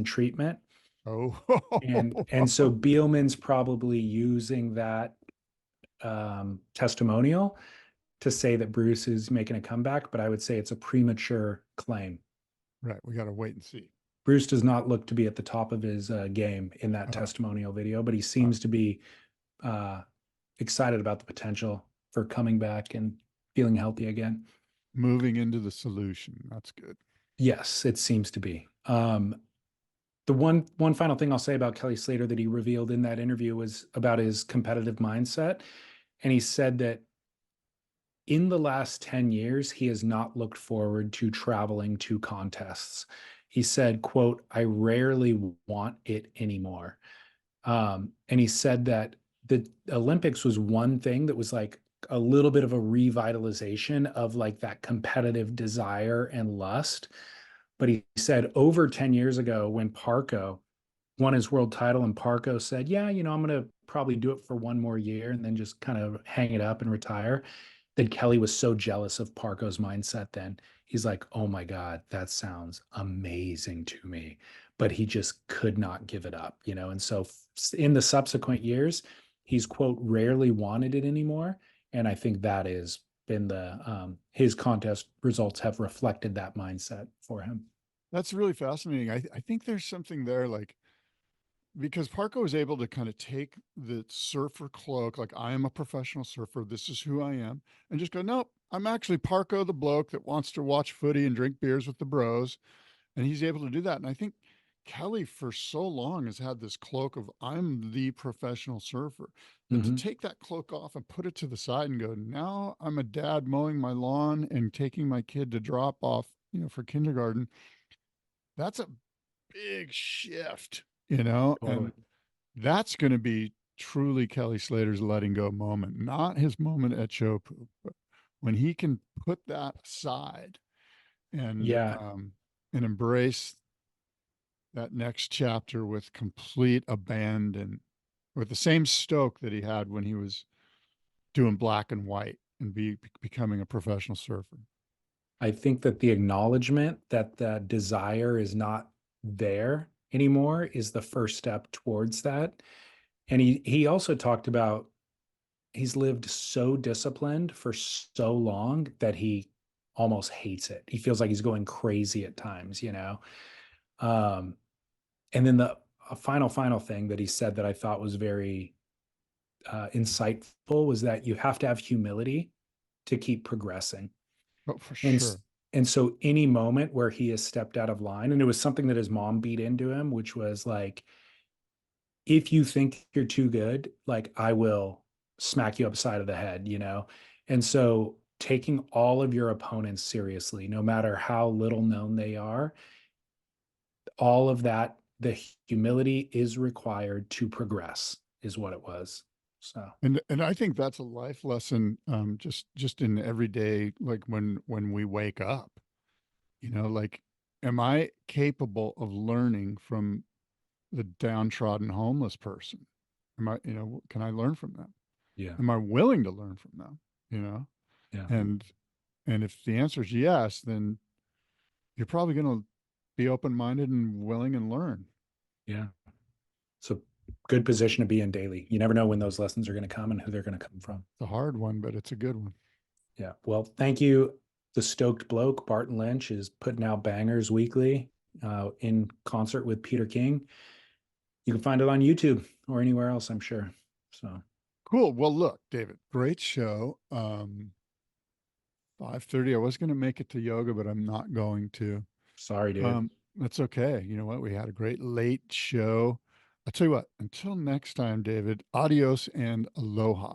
treatment. Oh, and so Beelman's probably using that testimonial to say that Bruce is making a comeback, but I would say it's a premature claim. Right. We got to wait and see. Bruce does not look to be at the top of his game in that testimonial video, but he seems to be excited about the potential for coming back and feeling healthy again. Moving into the solution. That's good. Yes, it seems to be. The one final thing I'll say about Kelly Slater that he revealed in that interview was about his competitive mindset. And he said that in the last 10 years, he has not looked forward to traveling to contests. He said, quote, "I rarely want it anymore." And he said that the Olympics was one thing that was like a little bit of a revitalization of like that competitive desire and lust. But he said over 10 years ago, when Parko won his world title and Parko said, yeah, you know, I'm going to probably do it for one more year and then just kind of hang it up and retire, that Kelly was so jealous of Parko's mindset then. He's like, oh my God, that sounds amazing to me. But he just could not give it up, you know? And so in the subsequent years, he's, quote, rarely wanted it anymore. And I think that has been his contest results have reflected that mindset for him. That's really fascinating. I think there's something there, like, because Parko was able to kind of take the surfer cloak, like, I am a professional surfer, this is who I am, and just go, nope, I'm actually Parko, the bloke that wants to watch footy and drink beers with the bros. And he's able to do that. And I think Kelly for so long has had this cloak of I'm the professional surfer, but to take that cloak off and put it to the side and go, now I'm a dad mowing my lawn and taking my kid to drop off, you know, for kindergarten. That's a big shift, you know, and that's going to be truly Kelly Slater's letting go moment, not his moment at Chopu, but when he can put that aside and embrace that next chapter with complete abandon, with the same stoke that he had when he was doing black and white and becoming a professional surfer. I think that the acknowledgement that the desire is not there anymore is the first step towards that. And he also talked about he's lived so disciplined for so long that he almost hates it. He feels like he's going crazy at times, you know? And then the final thing that he said that I thought was very insightful was that you have to have humility to keep progressing. Oh, for And sure. and so any moment where he has stepped out of line, and it was something that his mom beat into him, which was like, if you think you're too good, like I will smack you upside of the head, you know? And so taking all of your opponents seriously, no matter how little known they are, all of that, the humility is required to progress, is what it was. So And I think that's a life lesson, just in everyday, like when we wake up, you know, like, am I capable of learning from the downtrodden homeless person? Am I, you know, can I learn from them? yeah, Am I willing to learn from them? You know, yeah, and if the answer is yes, then you're probably going to be open-minded and willing and learn. yeah. So good position to be in daily. You never know when those lessons are going to come and who they're going to come from. It's a hard one, but it's a good one. Yeah. Well, thank you. The Stoked Bloke, Barton Lynch, is putting out bangers weekly in concert with Peter King. You can find it on YouTube or anywhere else, I'm sure. So Cool. Well, look, David, great show. 5:30. I was going to make it to yoga, but I'm not going to. sorry, dude. That's okay. You know what? We had a great late show. I'll tell you what, until next time, David, adios and aloha.